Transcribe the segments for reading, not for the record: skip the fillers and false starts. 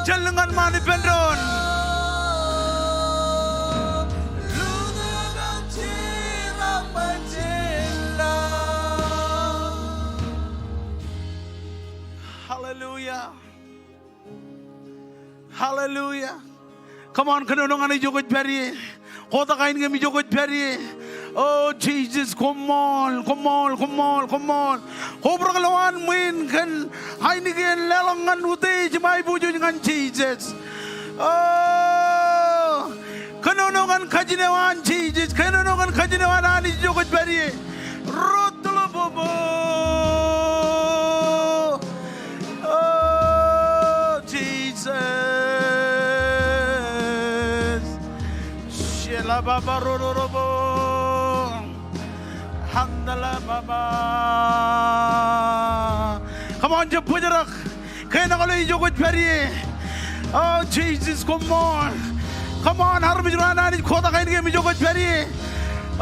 Jalangan mani pendron. Hallelujah. Hallelujah. Come on, kanunong ani jogot peri. Kota kain ngami jogot peri. Oh Jesus, come on, come on, come on, come on. Hobra lawan min kan hainigen lelangan uti jemai buju dengan Jesus. Oh, kanunongan kajinewan Jesus, kanunongan kajinewan ani jogot peri. Rotlo bobo. Oh Jesus. Shela baba rorobo. Handala baba. Come on, jump with it. Kaya na kalay jogot peri. Oh Jesus, come on. Come on, harap jurana ni kota kain kami jogot peri.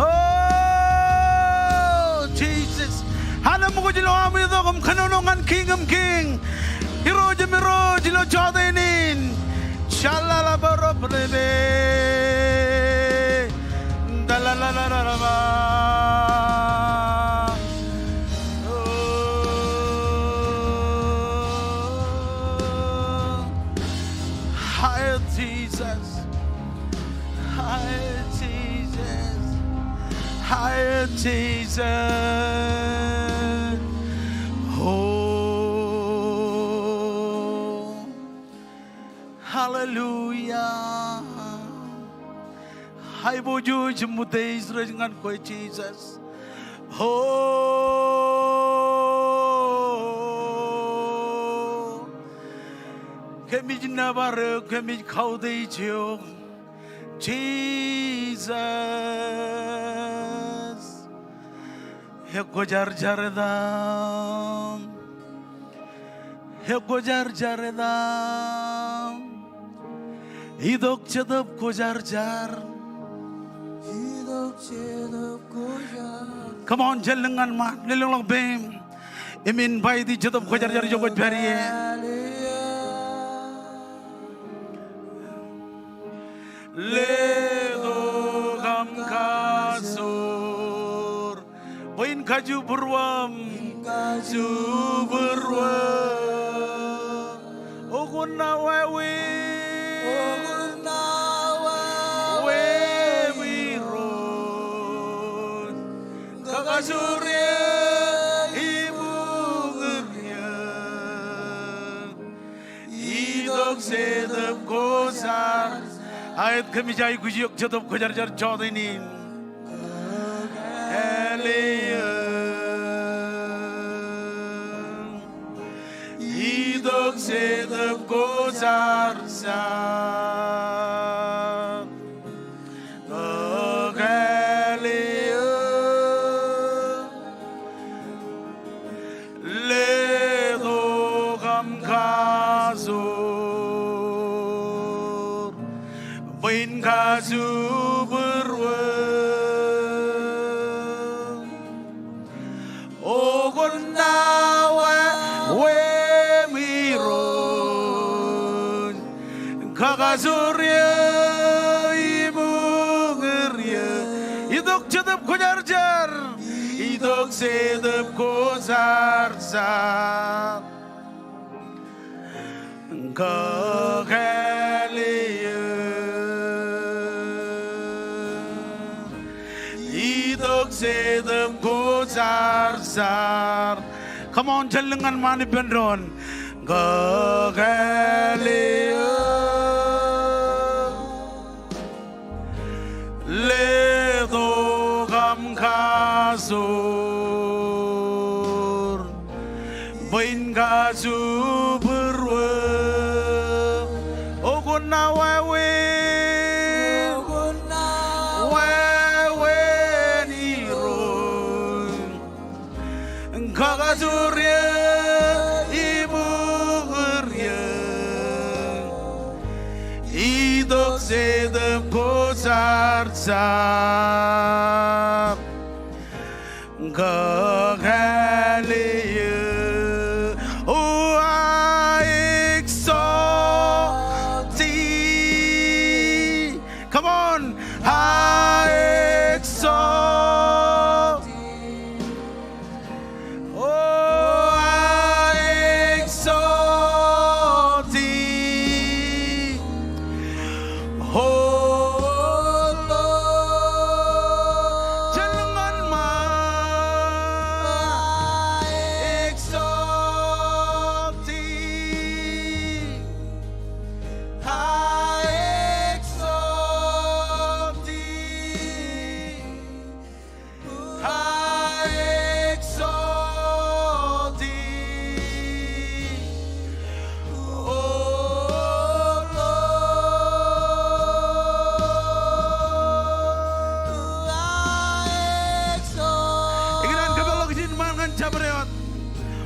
Oh Jesus. Hanam mo ko jilo amin ito kum kanunongan king. Hiro jemiro jilo chodenin. Shalala baro prebe. Dalalalalala. Higher Jesus, oh, hallelujah. Hai boju jemute Israel dengan koi Jesus, oh, kami jinabar kami kau dejo Jesus. Heko jar jaredam, idok cedap ko jar. Come on, jalangan man, lelong bem, imin bay di cedap ko jar jogot beri. Ledo gam kaso. Wain kaju berwam, Ogun na wewe, ron, kakasurya ibu ngernya, idok sedap kosar, ayat kami jai kujiyok jatuh kujar jodohin. Idok sedap gozar sar, ledo gam kazur, bain kazu Surya ibu ngerya, idok cedap ko jar, idok sedap ko zar. Kekaliya, idok sedap ko zar. Come on, jalangan mani pendron. Kekaliya. Ledo gam kasur, kasu berwe ogun na wewe niro kakasurya ibu gerya idok sedep kosar sak Gagaliya, oh, I exalt thee. Come on, I exalt thee. Oh, I exalt thee. Oh.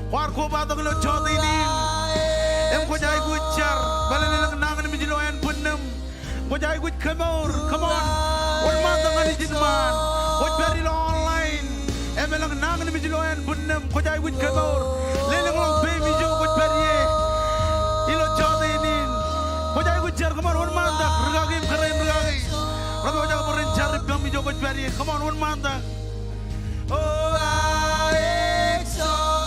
Warko batang lo chota ini, em ko jai gujar, balen lang nangan mi jilo en punem, ko jai guj kamor, come on, wal matang ani jinman, ko beri lo online, em lang nangan mi jilo en punem, ko jai guj kamor, lelang lang baby jo ko beri, ilo chota ini, ko jai gujar, come on, wal matang, regagi keren regagi, rago jaga perin cari baby jo ko beri, come on, wal matang, oh I exalt.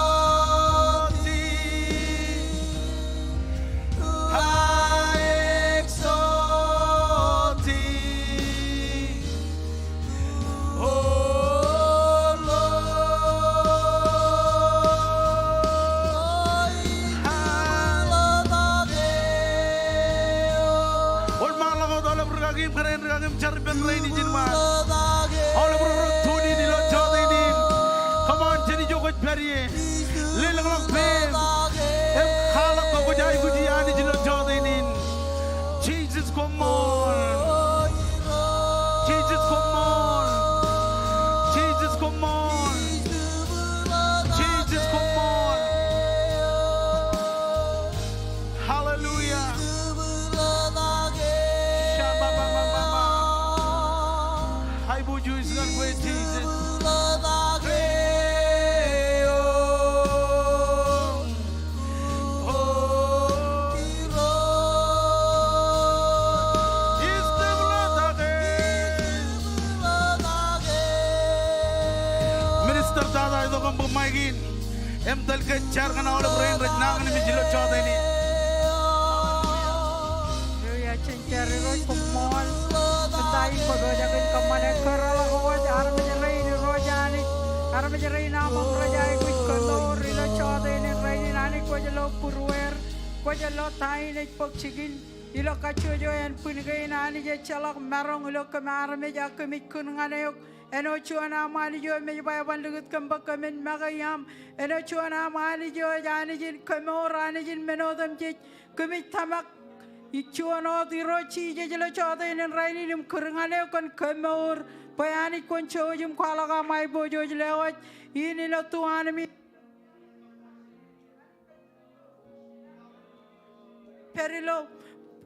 Jesus, come on. Jesus, come on. Jesus, come on. Jesus, come on. Hallelujah. Hai buju isgan gue Jesus. Pemaigin, em dal ke char kana ole brain rajnang ni mijilo chota ini. Ya cencari roj kumol, bentai kodoja kan kamane kerala kawaj aram menyerai ni rojani, aram menyerai nama rajai kuj kolor ilo chota ini raini nani kojalo purwer, kojalo thai ni pokchigin, ilo kacujo en punigai nani je chalak merong ilo kemar meja kemik kunanganayok. Eno chuana mani jo me bay bandugut kamba kamen magayam eno chuana mani jo jani jin kamorani jin menodam je kumit tamak ichuano di rochi je jelo chota inen raini nim kurngane kon kamor bayani kon chojum khalaga mai bojo jlewat ini lo tuan mi perilo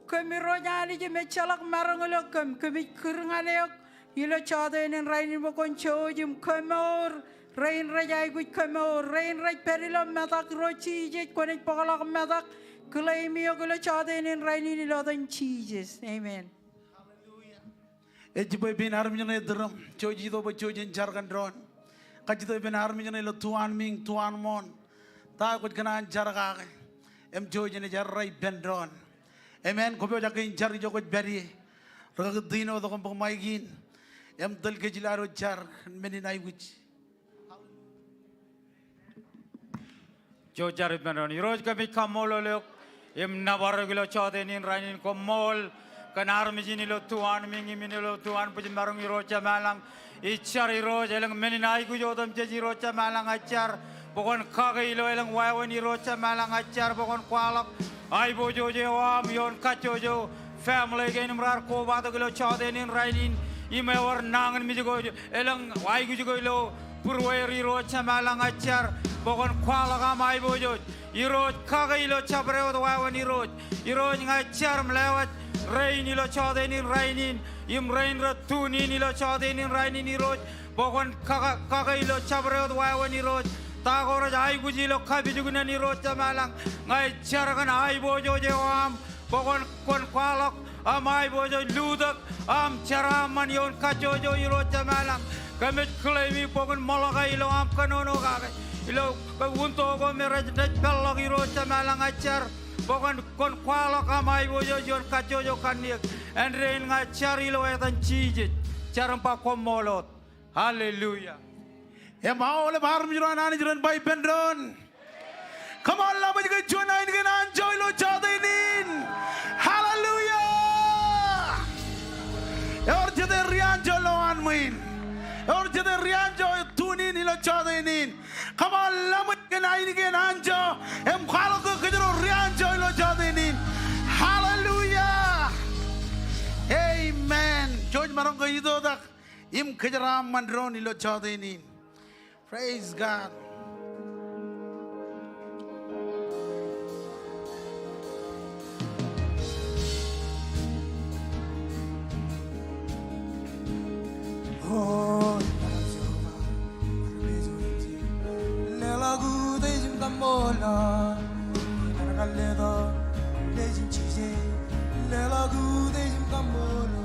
kamiro jani je me chalak marangolo kumit kurngane Ilo chada inen rainin bokon chojum kamor rain rajai guj kamor rain raj perilo metak rochi je konik pagalak metak klaimio gulo chada inen rainin ilo dan Jesus amen Hallelujah. Ejiboy bin harmijana drum choji do bo chojin jargan dron kajito bin harmijana ilo tuan ming tuan mon ta kuj kana jarga em chojin jarrai ben dron amen ko bo jakin jar jo kuj beri rag dino do ko maigin em dal ke jilaro jar meninai guj jo jar benon roj ka mi kamolo le em nabar gilo chode nin rainin ko mol kanar mi jini lo tuan mingi mini lo tuan puj marung rocha malang ichar roj elang meninai guj odam jeji rocha malang achar Pokon kagay lo elang wawan ni rocha malang acar pokon kualak. Ay bojo jewam yon kacojo. Family gain mrar ko bato kilo chadenin rainin. Imewar nangan mi jugo elang wai jugo lo purweri rocha malang acar. Pokon kualak amai bojo. Iroj kagay lo chabreo wawan iroj. Iroj ngacar melewat rain lo chadenin rainin. Im rain ratuni lo chadenin rainin iroj. Pokon kagay lo chabreo wawan iroj. Tagor ay guji lo kabi juguna ni rocha malang ngai charagan ay bojo jewam pokon kon kwalok am ay bojo ludak am charaman yon kajojo i rocha malang kamit klemi pokon molaga ilo am kanono kaga ilo unto go meraj pelok i rocha malang achar pokon kon kwalok am ay bojo yon kajojo kaniek and rain ngai chari lo etan chijit charampa komolot hallelujah. Mau le baru menjuran ani juran bayi pendron. Come on, lama juga juan ini kan enjoy lo jadiin. Hallelujah. Or jadi rian jolo anmuin. Or jadi rian jolo tunin lo jadiin. Come on, lama kan ini kan enjoy. Kalau ke kejero rian jolo jadiin. Hallelujah. Amen. George marong ke itu tak. Kejeram mandron lo jadiin. Praise God. Oh, lelagu dejim kamola, nargaleda dejim chise, lelagu dejim kamola.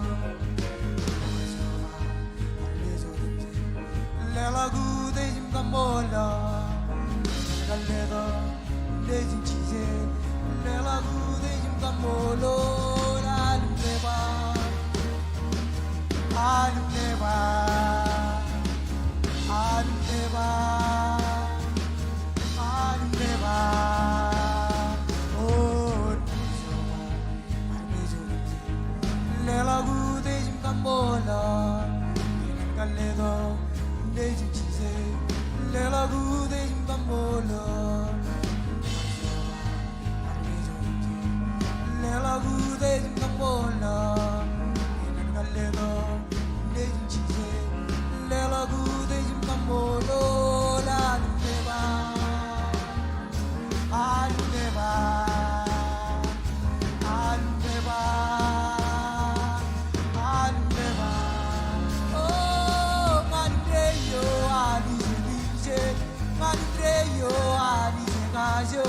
Lelagu dejim kamola, nargaleda dejim chise, lelagu dejim kamolo, alim leba. Alim leva, alim leva, alim leva. Oh, lelagu dejim kambola, kaledo dejim chise, lelagu dejim kambola. Lelagu dejim kambola, kaledo. Lelagu dejim kamolo alim leva, alim leva, alim leva, alim leva. Oh, mandreyo ali dije, mandreyo ali gajo,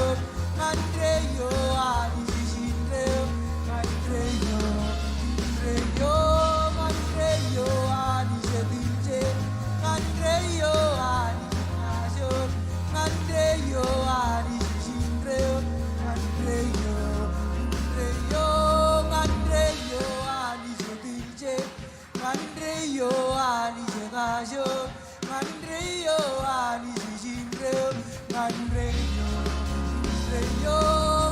mandreyo ali jinde, mandreyo, mandreyo, mandreyo ali jinde. Andreyo ani ajor, Andreyo ani jindreo, Andreyo, Andreyo, Andreyo ani jedije, Andreyo ani jegajor, Andreyo ani jindreo, Andreyo, Andreyo,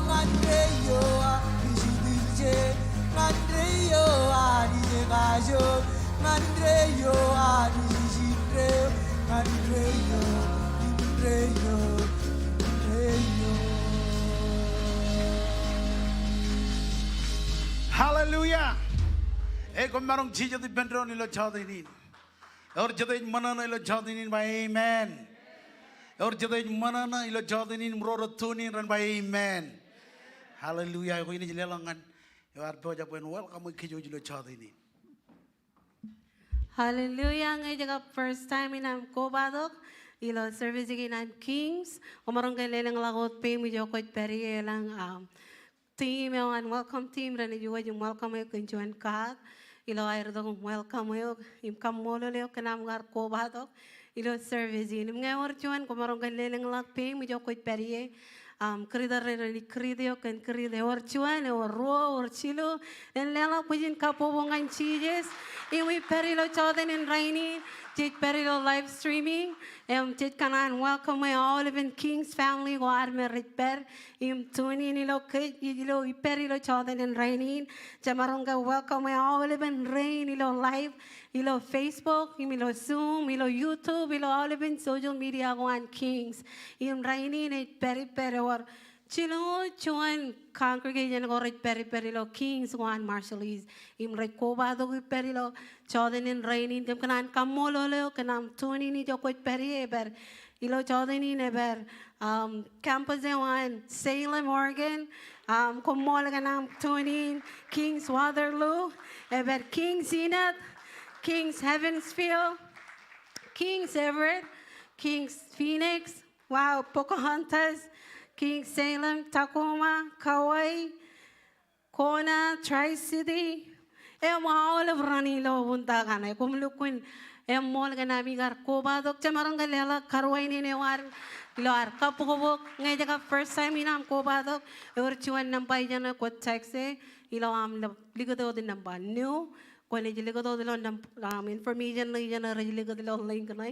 Andreyo ani jedije, Andreyo ani jegajor, Andreyo ani Andreyo, Andreyo, Andreyo. Hallelujah. Kung marong chija di pendron ilo jadiin. Or jadain manana ilo jadiin by amen. Or jadain manana ilo jadiin mroro tunin ran by amen. Hallelujah. Ko ini jelelangan. Yar boja pun welcome kijo ilo jadiin. Hallelujah. Ngay jaga first time inam kobadok ilo service inam Kings. Umarong kay lelang lagot pe mo joko peri elang team and welcome team rani juwa jung welcome yo kunjuan kat ilo air dong welcome yo im kamolo leo kenam gar kobadok ilo service in ngay or juan kumarong kay lelang lag pe mo joko peri kerida rani kerida yo kan kerida or juan or ro or chilo en lela pujin kapo bongan chijes. Iwi perilo choden in rainy Tit perilo live streaming. Tit kanan welcome my all of in King's family go arme ritper. Tuni nilo kit ilo iperilo choden and rainin. Jamaronga welcome my all of in rain ilo live. Ilo Facebook, ilo Zoom, ilo YouTube, ilo all of in social media go on Kings. Rainin it peri or Chilo chuan congregation go rit peri lo Kings one Marshallese. Rit koba do peri lo choden in raining dem kanan kamolo leo kanam tuni ni jo koit peri eber. Ilo choden in eber campus one Salem, Oregon. Komola kanam tuni Kings Waterloo, eber Kings Zenith, Kings Heavensfield, Kings Everett, Kings Phoenix, wow, Pocahontas, King Salem, Tacoma, Kauai, Kona, Tri-City. All of Ranilo Untagana, Kumluquin, Morgan Amigar, Koba, Dr. Marangalela, Karwain in War, Lord, Kapubo, Najaga, first time in Amkobado, Urchuan Nambayana, Kot Taxe, Iloam, the Ligado de Namba, new. Kung ligado de information na yan na ligado de link na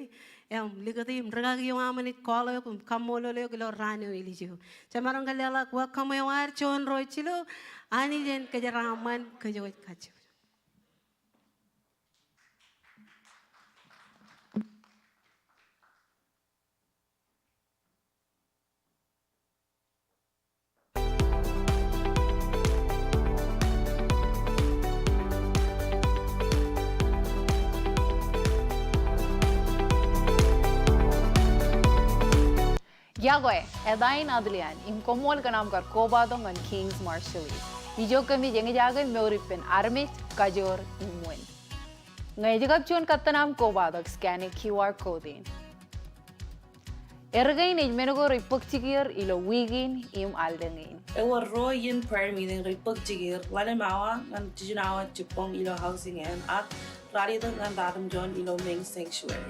ligado yung regagi yung amanit kolo kung kamolo leo kilo rano iliju. Camarong galala kwa kamayawar chon roy chilo ani jen kajaraman kajoy kajo. Yagoy, edain adlian, im komol kanam kar kobadong an Kings Marshallese. Ijo kami jengi jagan meuripin armit kajor imwen. Ngay jagab chun katanam kobadog scanning QR code. Ergain ijmenugo ripok chigir ilo wigin im aldengin. Ewa ro yin prayer meeting ripok chigir lale mawa ngan tijinawa chupong ilo housing at rarito ngan datum John ilo Ming sanctuary.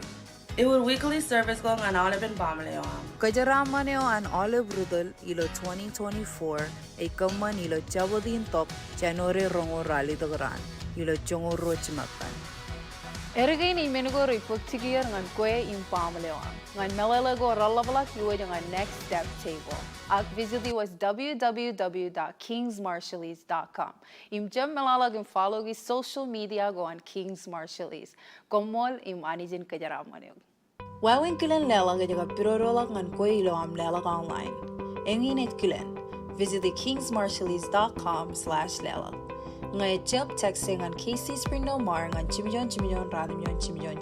It would weekly service going on Olive and Bamaleo. Kajaramaneo an Olive Rudal ilo 2024 ay kaman ilo Jabodin top January rongo rally dogran ilo Jongo Rochimapan. Ergain ijmenugo ripok chigir ngan kwe im pamaleo. Ngan melalago ralabalak luwe ngan next step table. Ak visiti was www.kingsmarshallese.com. Im jam melalag im follow gi social media go on Kings Marshallese. Komol im anijin kajaramaneo. Wawin kilen lela gajaga pirorolak ngan kwe ilo am lela online. Engin et kilen. Visit kingsmarshallese.com/lela. Ngay job texting on KC Spring No Mar ngan chimijon radimyon chimijon.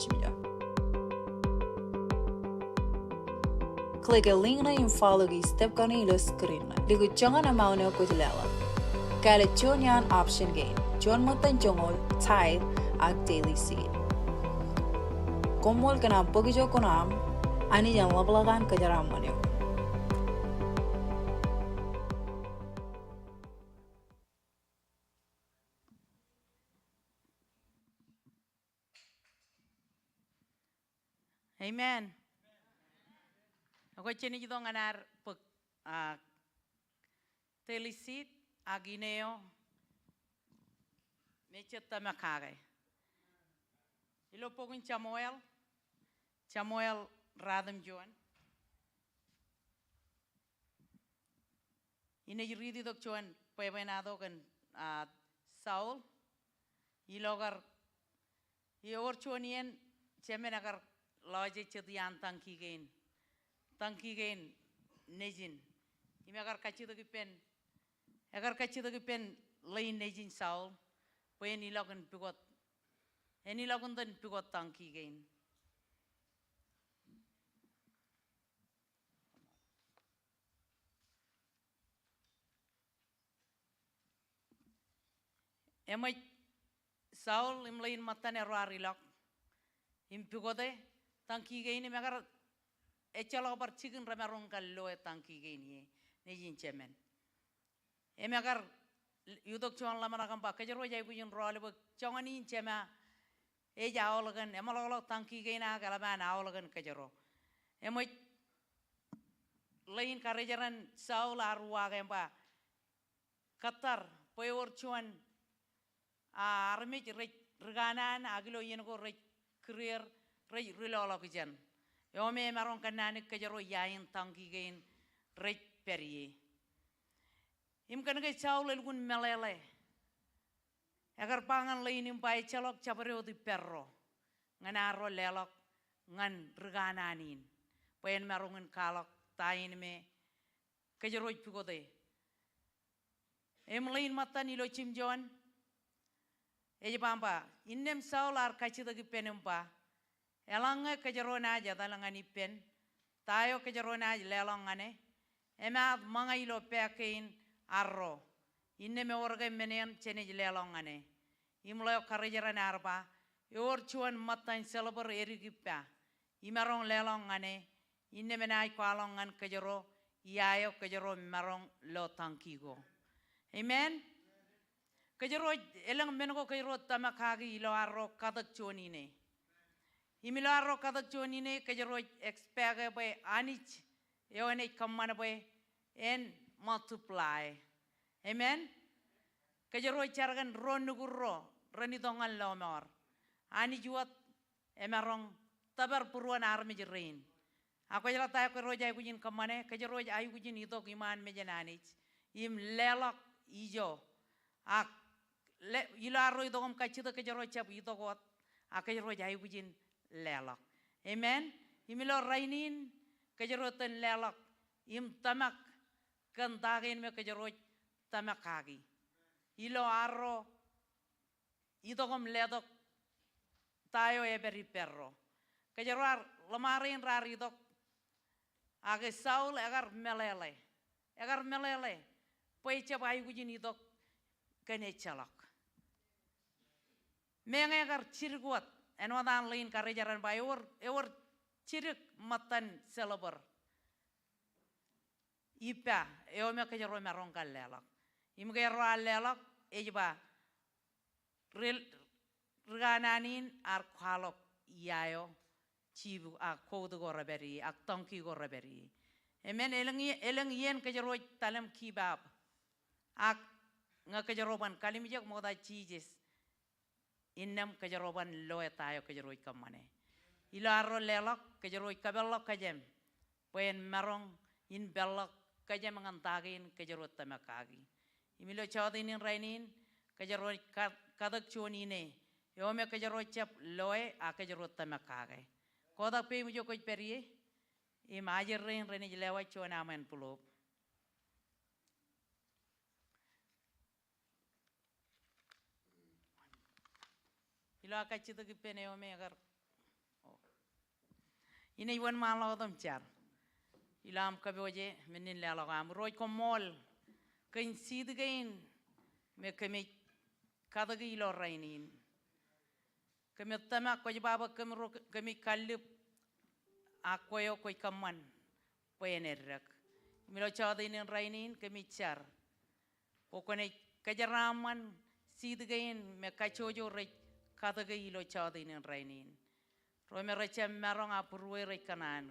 Click a link na yung follow gi step ka na ilo screen na. Ligo chongan amao na ko lela. Kala chon yan option gain. Chon mo tan chongol, tithe, ag daily seed. Komol ka na pogijo ko na ani yan labalagan ka jaram mo niyo. Amen. Ako chini jito nganar pag telisit agineo mechet tamakare. Ilo pogin Samuel Radam John. Ine ridi dok John pevenado kan Saul. Ilogar ior chonien chemenagar loje chetian tangki gain nejin. Ime agar kachito kipen lain nejin Saul. Pen ilogan pigot. Enilogan dan pigot tangki gain. Emay Saul imlain matan arilok. Impigode tangki gain imegar echalo bar chicken ramarong kallo tangki gain nejin chemen. Emegar yudok chuan lamana kampa kajero jai bujun roale buk chongani chema awolagan emalolo tangki gain agalaman awolagan kajero. Emay lain karejaran Saul arwa gempa Qatar poyor chuan armit reganan agilo yengo career rilolo kijan yome marong kanani kajaro yain tangki gain rich perie im kan ke chaul gun melele agar pangan lain im pai chalok chapare odi perro nganaro lelok ngan regananin pen marungan kalok tain me kajaro pugode em lain matan ilo chimjon eje pampa innem saular kachida gi penempa elanga kajarona aja dalangani pen tayo kajarona aja lelongane ema mga ilo pekein arro inne me orga menen chene lelongane imlo karajaran arba yor chuan matan celeber erigippa imarong lelongane inne menai kwalongan kajaro yayo kajaro marong lo tangkigo amen kajaro elang mengo kajaro tamakagi ilo arro kadak chonine imilo arro kadak chonine kajaro expect by anich yone kamana by and multiply amen kajaro chargan ronuguro ranidongan lomor ani juat emarong tabar puruan arme jerein ako jala tayo ko roja kujin kamane kajaro ayu kujin ito iman mejananich im lelok ijo ak ilaro idogom kachita kajaro chap ito kot akajaro ayu kujin lelok amen imilo rainin kajaro ten lelok im tamak kantagin me kajaro tamak kagi ilo arro idogom ledok tayo eberi perro kajaro lamarin raridok age saul agar melele poi chap ayu kujin idok kane chalak menga agar chirguat enwadan lain karajaran bayor ewar chirik matan celeber ipa eome kajaro marong kalelak imge ro alelak ejba regananin ar khalop yayo chibu ak kodu goraberi ak tonki goraberi amen eleng yen kajaro talam kibab ak nga kajaroban kalimijak moda cheeses innam kajaroban loe tayo kajaroy kamane ilaro lelok kajaroy kabelok kajem pen marong in belok kajem ngantagin kajarot tamakagi imilo chawdinin rainin kajaroy kadak chonine yome kajaroy chap loe a kajarot tamakage koda pe mujo ko perie imajir rein reni lewa chona men pulop ilo akachito ki pene ome agar ina iwan malo dom char ilam kaboje menin lalo gam roy ko mol kain sid gain me kemi kadagi ilo rainin kemi tama ko baba kemi kalip akoyo ko kaman penerrak milo chadinin rainin kemi char pokone kajaraman sid gain me kachojo rek kataga ilo chadinin rainin rome recem marong apurwe rekanan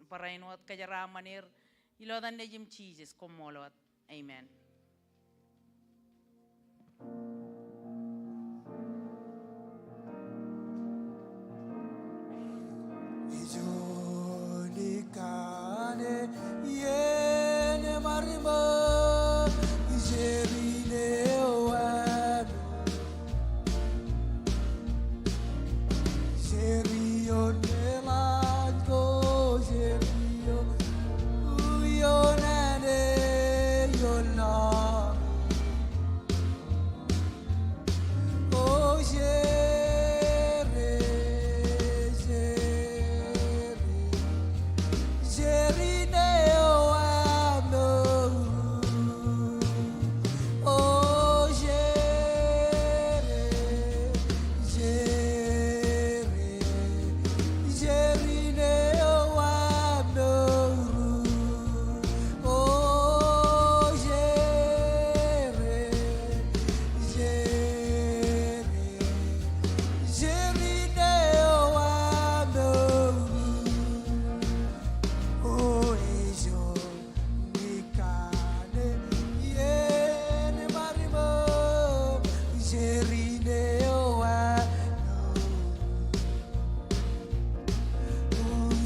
parainot kajaramanir ilo dan nejim cheeses komolot amen Ijonikane yene marimo ijerine oan Serio nelango serio uyonane yona oh Jerine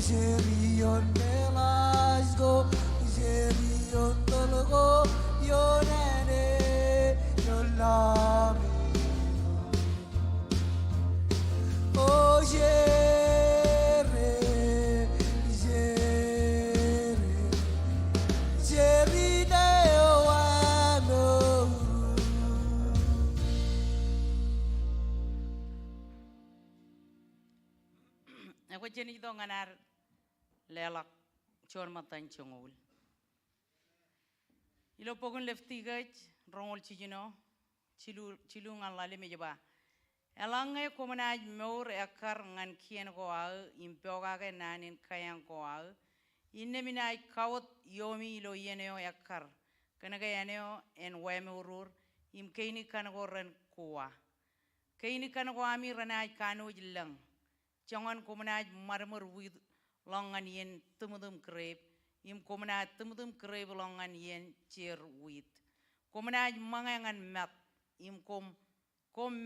Jerion Melasgo, Jerion Tolgo, Yonene, Yolami. Oh, Jere, Jere, Jerine, Oano. Ako jeni do nganar lelak chon matan chongol. Ilo pogun lefti gaj rongol chijino chilu ngalale mejaba. Elangai komunaj meur ekar ngan kien ko al impioga ke nanin kayang ko al. Inne minai kawat yomi ilo yeneo ekar. Kenaga yeneo en weme urur im keini kanago ren kuwa. Keini kanago ami renai kanu jilang. Jangan komunaj marmur with longan yen tumudum krep. Im komunaj tumudum krep longan yen cheer with. Komunaj mangangan mat im kom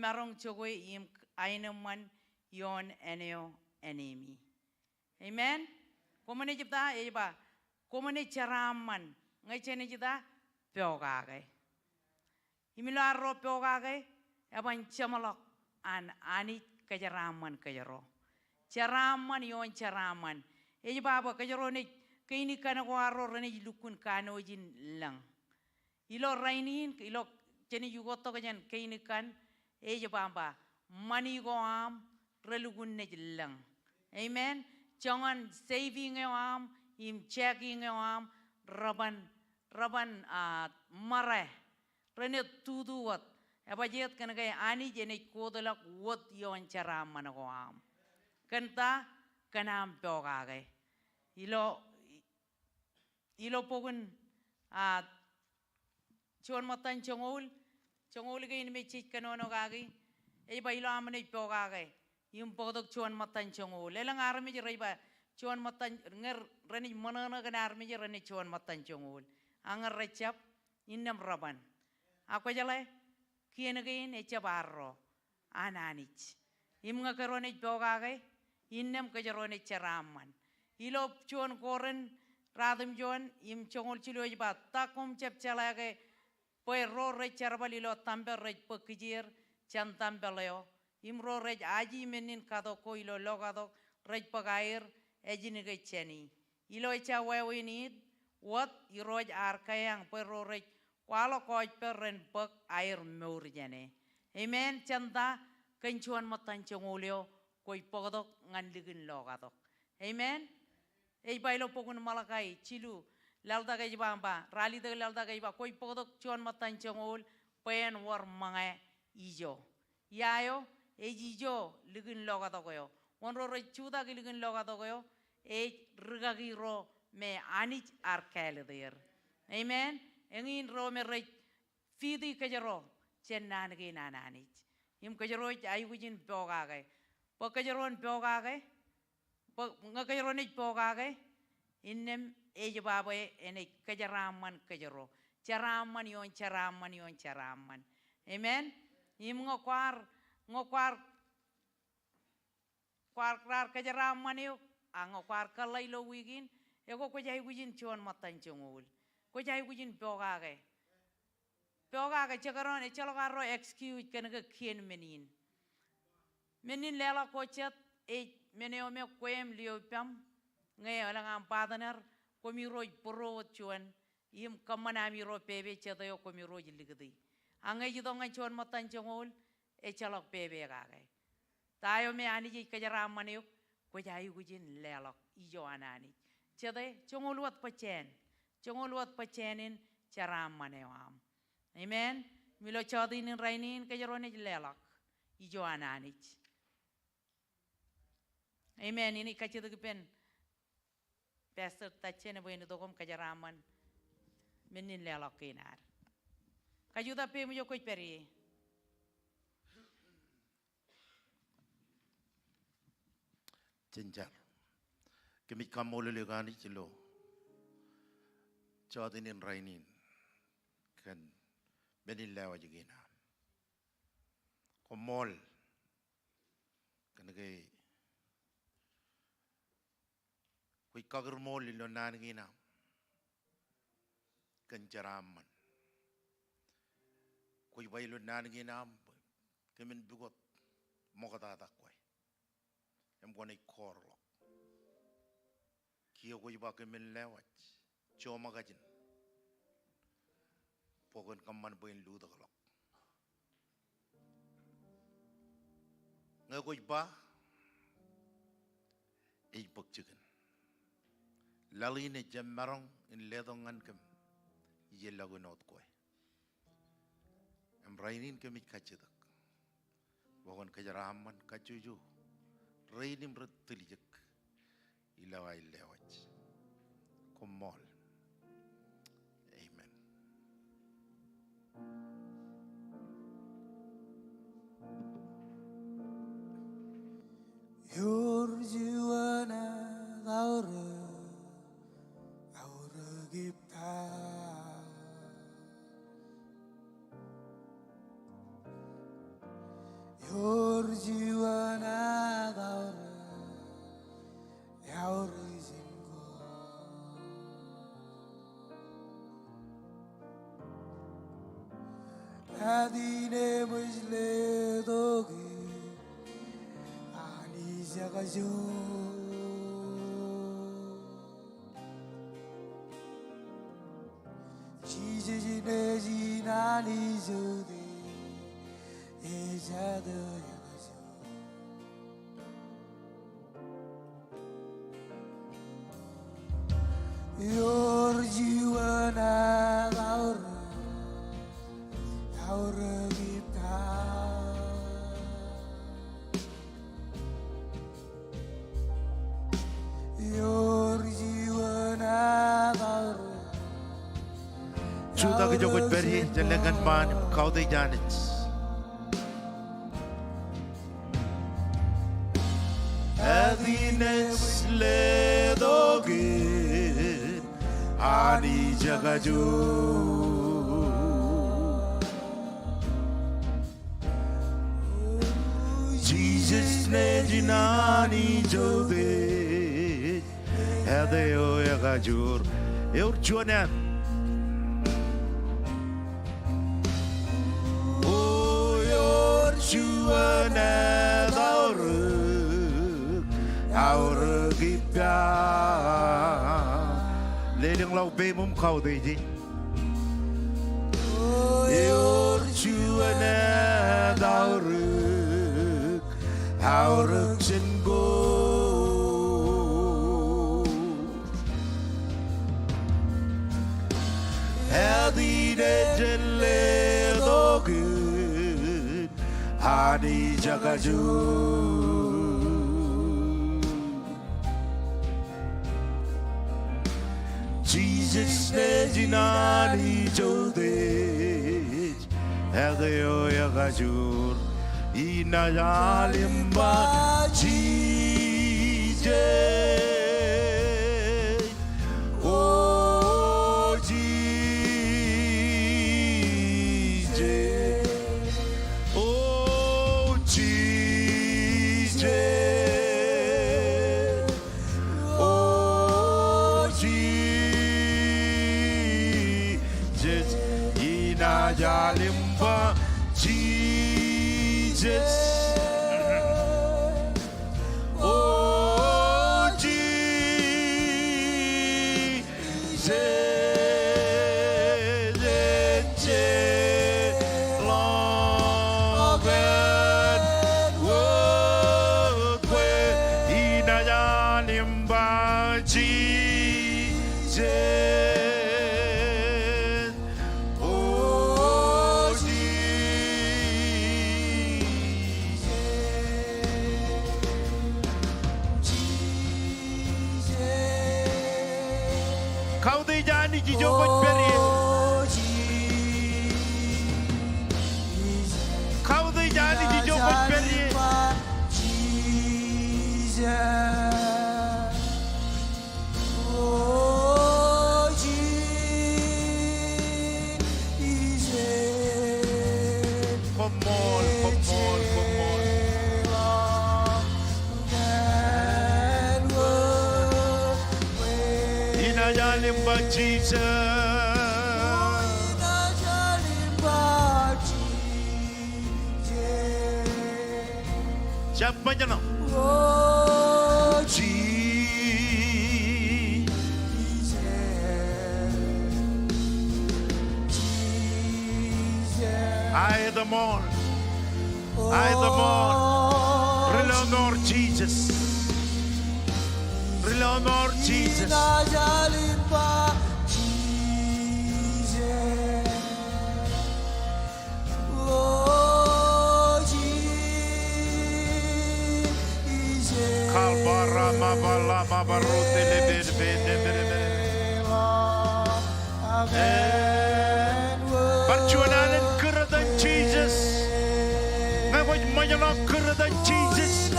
marong chogoy im aineman yon eneo enemy. Amen. Komune jipta eba. Komune charaman ngai chene jita peogage. Imilaro peogage eban chamalok an ani kajaraman kajaro. Charaman yon charaman. Eba ba kajaro ne kaini kana ko aro rene lukun kano jin lang. Ilo rainin ilo chene yugoto kanyan kaini kan Eja bamba money go am relugun nejlang. Amen. Jangan saving am im checking am raban mare rene tudu wat. Apa jet kan kaya ani jene kodolak wat yon cara mana go am. Kenta kanam pogage. Ilo pogun chon matan chongol. Chongol gay ni mechit kanono gagi. Ba ilo amane pogage. Yung podok chuan matan chongol. Lelang armi jiray ba chuan matan nger reni manana kan armi jiray reni chuan matan chongol. Angar recap innam raban. Ako jale kian gain echabarro ananich. Im nga karone pogage innam kajarone charaman. Ilo chuan koren radem chuan im chongol chilo ba takom chep chalage. Poi ro rej charbalilo tamber rej pekijir chan tambeleo imro rej aji menin kadoko ilo logado rej pagair ejini ge cheni ilo echa wewinid what iroj arkayang poi ro rej kwalo koj perren pek air meurjane amen chanta kenchuan matan chongolio koi pogodok ngandigin logadok amen ei bailo pogun malakai chilu lalda gay bamba rali de lalda gay ba koi podok chon matan chongol pen war mga ijo yayo e ijo ligin loga to goyo onro re chuda gi ligin loga to goyo e rigagi ro me anich arkele der amen engin ro me re fidi kajero chennan gi nananich im kajero ay wujin pogage po kajeron pogage po ngakajeron ich pogage innem eja babae ene kajaraman kajaro charaman yon charaman amen im ngokwar kajaraman yo ngokwar kalailo wigin ego ko jay wigin chon matan chongol ko jay wigin pogage chakaron e chalogaro excuse kenaga kien menin lela ko chat e meneo me kwem liopam ngay lang ang partner komiro poro chuan im kamana miro pebe chatayo komiro jiligdi angay jito ngay chuan matan chongol e chalok pebe gagay tayo me ani ji kajaraman yo ko jayu gujin lelok ijo anani chade chongol wat pachenin charaman yo am amen milo chadin rainin kajarone lelok ijo anani amen ini kachito pen Pastor Tachene bueno dokom kajaraman menin lelok kinar. Kajuda pe mo koy peri. Jenjar. Kemit kamolo legani chilo. Chadinin rainin. Kan menin lewa jigina. Komol. Kan gay Kui kagermol ilo nanginam. Kenceraman. Kui bailo nanginam. Kemin bugot. Mokata koi. Em gwanay korlo. Kiyo kui ba kemin lewat. Choma gajin. Pokon kaman boyin ludagalok. Ngagoy ba? Ay pagchigan. Lali ni jamarong in ledongan kem. Yelagunot koy. Am rainin kemit kachidak. Pokon kajaraman kachuju. Rainim ratilijak. Ilaway lewat. Kumol. Amen. Yurjuana daura gipta Yurjuana daura jingo Adine mujle dogi Jagajo Jiji neji nani jode Ejado jagajo Yor jiwana Laura gita Sudah ke jokot beri jalankan man kau dah janet. Adines ledogin ani jagaju. Jesus ne jinani jode. Adeo jagajur. Juanan. Juana daur gipya leling lau bemum kau deji yor juana daur jengo adi de jelle dogu Ani jagaju Jesus ne jinani jodej Hageo yagajur Ina yalimba Jesus Oh Jesus Jalimba Jesus Oh Jesus Logan Woodwe Ina Jalimba Jesus Kau dah jadi jokot beri. Kau dah jadi jokot beri. Jalimba Jesus. Siapa jangan? Oh, I the more. I the more. Rely on Lord Jesus. Rely on Lord Jesus. Kalbara mabala mabarote lebed Perjuangan keredan Jesus. Ngawaj mayalah keredan Jesus.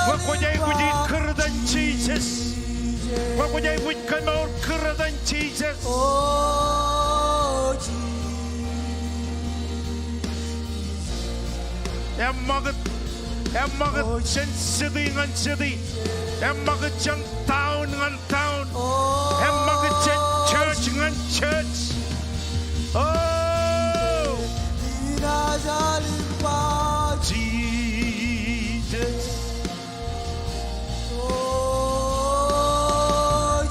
Wakojai wujud keredan Jesus. Wakojai wujud kamau keredan Jesus. Emagat sen city ngan city. Emagat jang town ngan town. Emagat sen church ngan church. Oh, Jesus. Oh,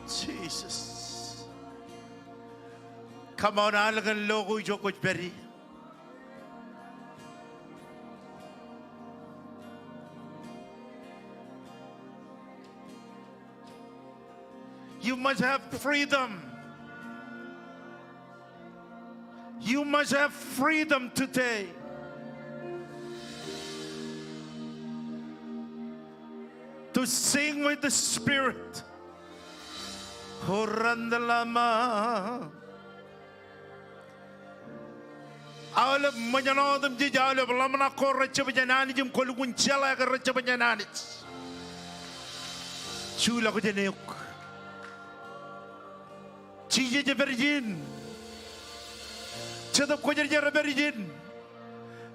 Jesus. Come on, alagan logo joko berry. You must have freedom. You must have freedom today. To sing with the Spirit. Horandalama. All of Majanodam Jijal of Lamana Korachabananijum Kolukunchela Rachabananich. Chula Kujanuk. Chija Virgin. Chadap Kojaja Virgin.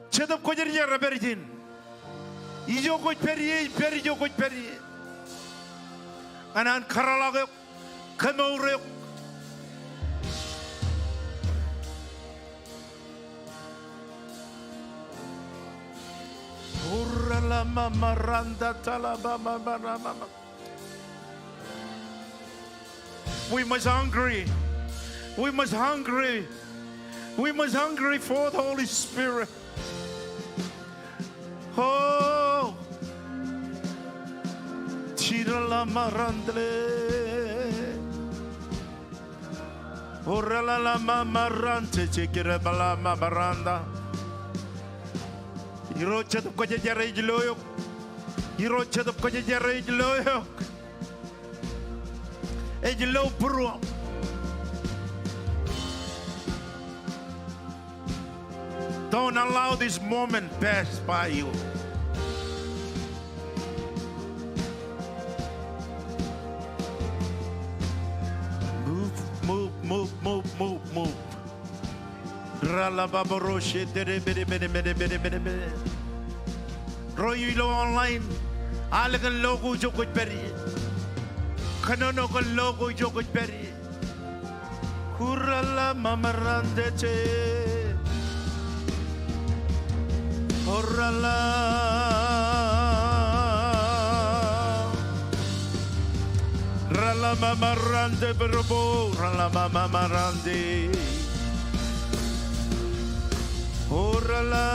Chadap Kojaja Virgin. Ijoko Perry, Perijoko Perry. Anan Karalago, Kamore. Urala Mama Randa Talabama Barama. We must hungry. We must hungry. We must hungry for the Holy Spirit. Oh, Chirala Marandle, Orala la Marante, Chikirabala Maranda, Irocha the Kojare Loyo, Irocha the Kojare Loyo, Ejlo Puro. Don't allow this moment pass by you. Move. Rala babaroshe dere bere. Royulo online. Alagan logo jokot beri. Kanono kan logo jokot beri. Kurala mamarande che. Orala Rala mama rande berbo Rala mama rande Orala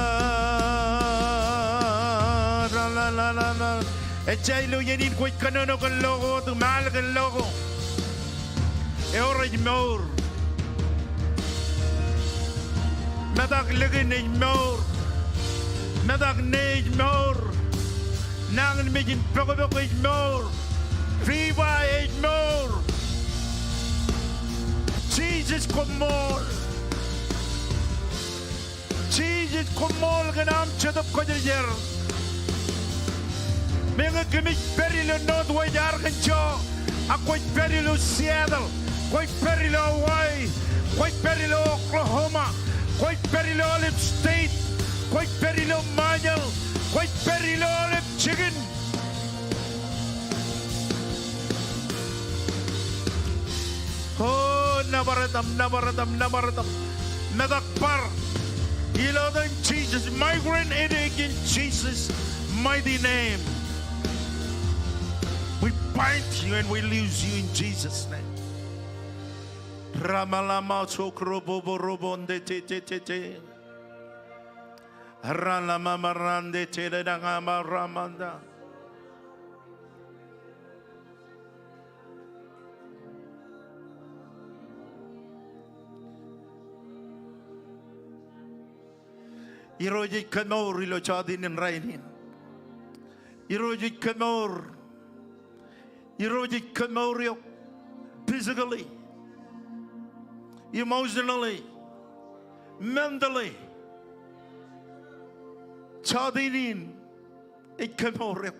Rala la la la Echaylo yenin kwit kanono kan logo tumal kan logo E orange more Madak ligin more Nadak neig more, nangen megin pogobok is more, viva is more. Jesus come more, Jesus come more. Ganam chadap kajer. Mga gamit perilo Northwest Arkansas. Ako'y perilo Seattle. Ako'y perilo Hawaii. Ako'y perilo Oklahoma. Ako'y perilo Olive State. Ako'y perilo Mayal. Ako'y perilo Olive Chicken. Oh, nabaratam. Nadakpar. Ilod in Jesus. Migraine headache in Jesus' mighty name. We bind you and we lose you in Jesus' name. Ramalama sokrobo robonde te. Ralama marande teledangama ramanda. Irojit kanor ilo chadin and rainin. Irojit kanor. Irojit kanor physically, emotionally, mentally. Chadinin it kanor.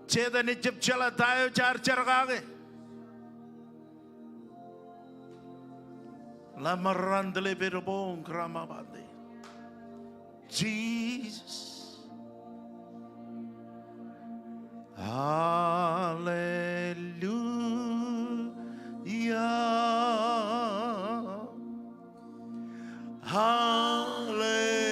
Chedan Egypt chala tayo char chargage. La marandele verobon gramabande. Jesus. Hallelujah. Hallelujah.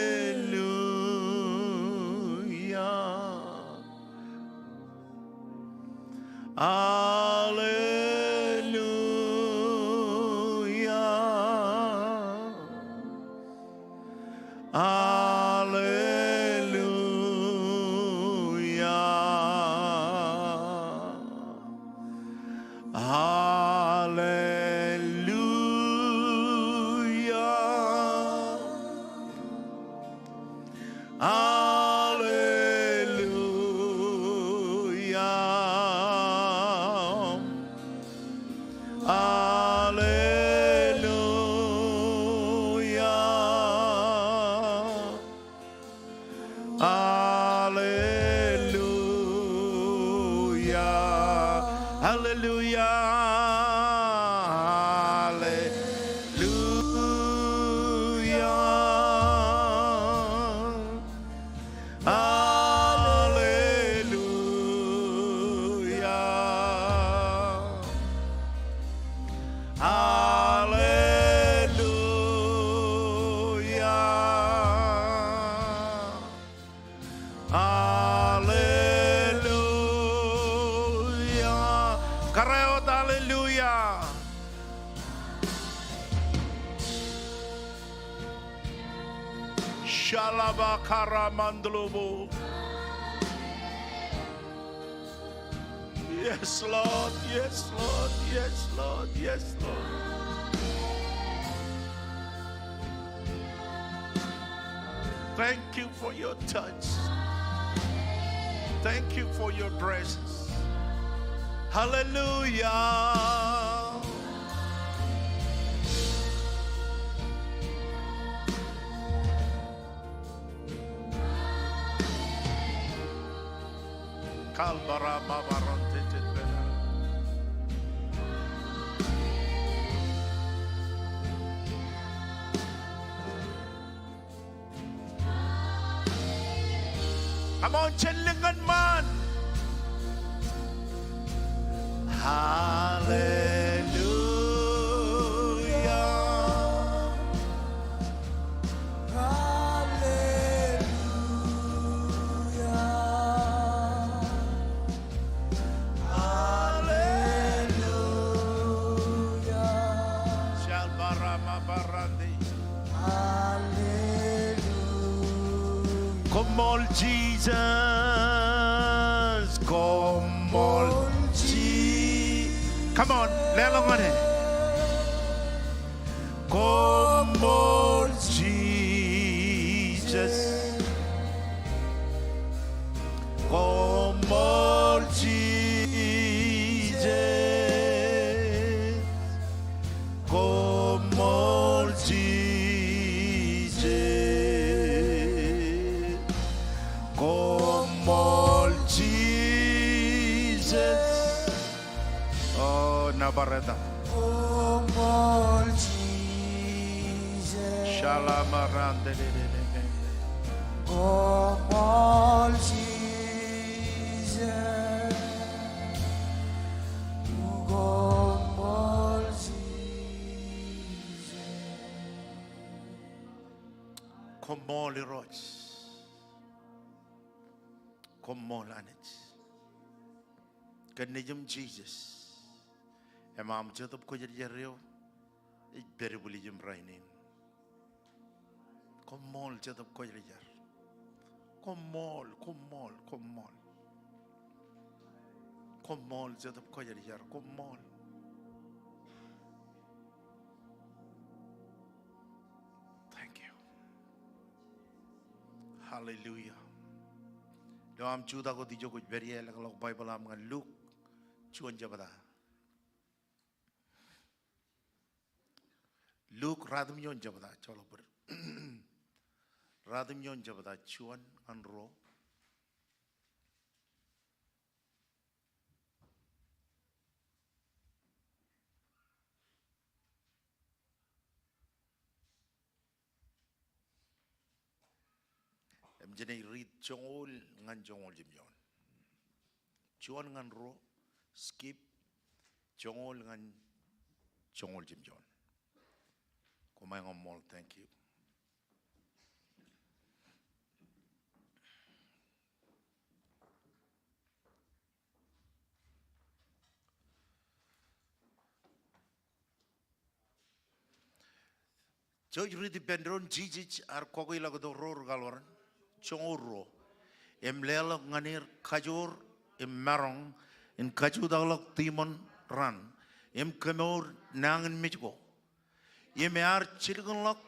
Karamandlobo. Yes, Lord, yes, Lord, yes, Lord, yes, Lord. Thank you for your touch. Thank you for your presence. Hallelujah. Kalbara mabaron tetebena. Come on, chenlingan man. Hallelujah. Come on, Jesus. Come on, Jesus. Come on, let along on it. Come on, Jesus. Come on, Jesus. Come on, Jesus. Come on, barada. Komol Jesus. Shalamarande. Komol Jesus. Komol Jesus. Komol roch. Komol anit. Kanijum Jesus. Emam jatuh ko jadi beri buli jum rainin. Komol jatuh ko jadi Komol. Komol jatuh ko jadi komol. Thank you. Hallelujah. Dalam juta ko dijo ko beri kalau Bible am ngan Luke cuan jabada. Luke radum yon jabada cholo ber. Radum yon jabada cuan anro. Jadi read jongol ngan jongol jimyon. Cuan ngan ro skip jongol ngan jongol jimyon. Kumay ngomol, thank you. Joy read the bendron jijij ar kogoy lago do ror galoran. Chongoro emlelok nganir kajur marong in kaju daglok timon ran kemor nangan mitgo ar chilgonlok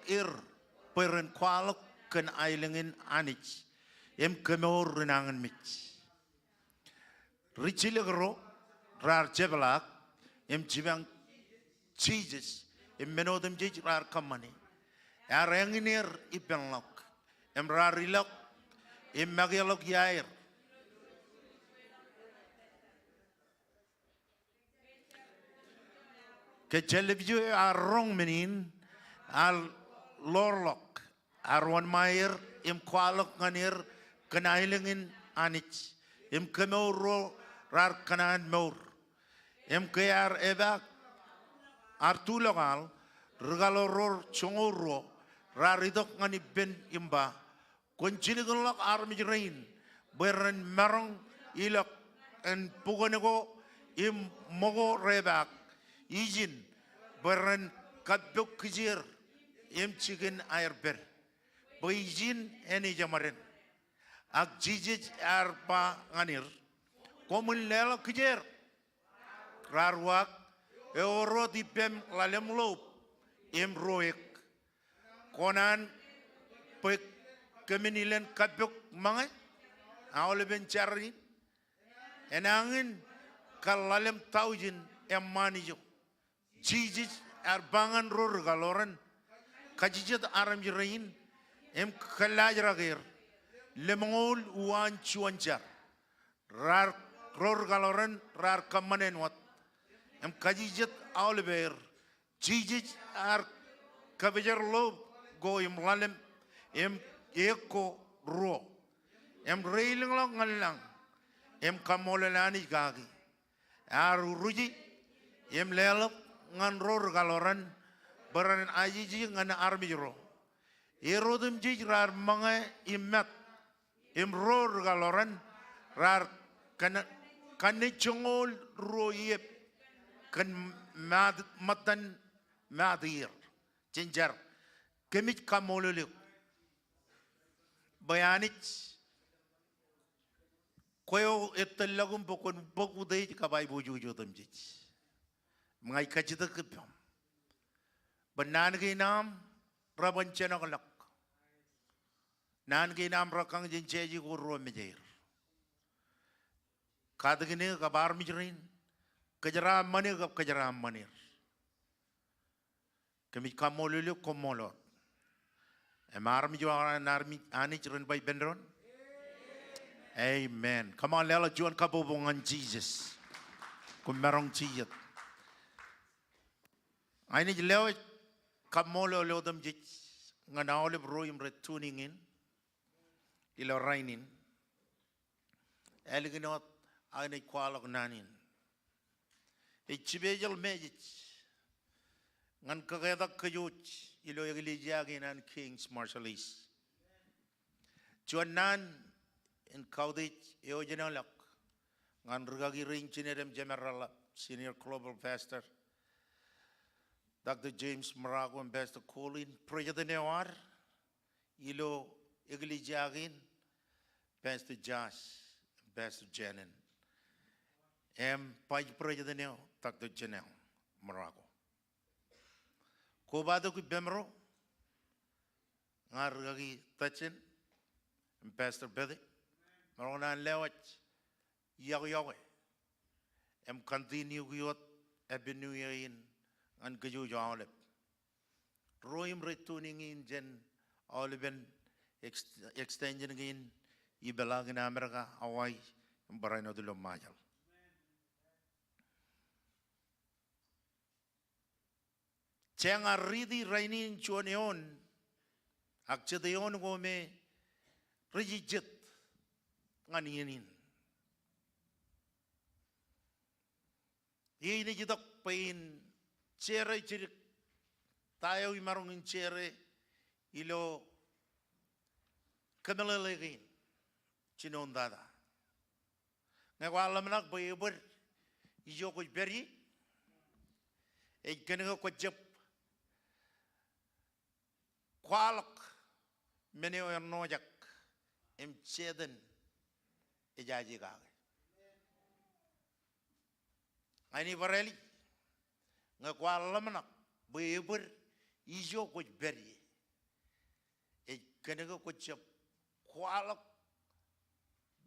peren kwalok ken ailengin anich kemor nangan mit richilegro rar jebelak jibang Jesus menodem jij rar kamani arenginir ipenlok rarilok magialok yair ke televizio arong menin al lorlok arwan mayer kwalok nganir kenailengin anich kemoro rar kanan mor kayar ebak artulogal regaloror chongoro raridok ngani ben imba konchiligonlok army rain beren marong ilok en pugonego mogo rebak ijin beren kadbuk kijir chicken airber boijin eni jamaren ak jijij arpa nganir komun lelo kijir rarwak eoro dipem lalem lop roek konan pek keminilen kadbuk mangai awle ben charri enangin kalalem taujin manijo jijij arbangan ror galoran kajijat aram jirain kalajragir lemongol uan chuanchar rar ror galoran rar kamanen wat kajijat awle ber jijij ar kabejar lob go lalem eko ro railing lang ngalang kamolelani gagi ruji lelop ngan ror galoran beran ajiji ngan army ro erodem jij rar mga imet ror galoran rar kan chongol ro yep kan matan madir jinjar kemit kamoleluk bayanich koyo etelagum pokon boku dei kabay bujujo tamjich mga ikachita kepyam banan ginam rabanchena kalak nan ginam rakang jincheji ko ro mejer kadgine kabar mijrin kajara mane kap kajara manir kemit kamolele komolot Emar mi jualan narmi anich ren by bendron. Amen. Come on, lela juan kabobongan Jesus. Kumerong chiyat. I need leo kamolo leo them jich ngana olive roim retuning in ilo rainin eliginot I need kwalok nanin ichibejal mejich ngan kagedak kayuch ilo yagilijiagin and Kings Marshallese Juanan in Kaudich eogenolak ngan rugagi ring chinerem general senior global pastor Dr. James Marago and Pastor Colin President Newar ilo yagilijiagin Pastor Josh Pastor Janin Paj President Neo Dr. Janel Marago Kobado ku bemro ngar gagi tachin Pastor Betty maronan lewat yawe continue guyot avenue yain an gaju jawlep roim retuning in jen oliven extension in ibelag in America away barano de lo majal Chang aridi rainin chuaneon akchedeon gome rijit nganinin ini jidak pain chere chirik tayo imarong in chere ilo kamelalegin chinon dada ngawala manak bayber ijo ko beri e kenega ko jep kwalak meneo nojak em cheden ejaji gage ani vareli nga kwala manak beber ijo ko beri e kenega ko jep kwalak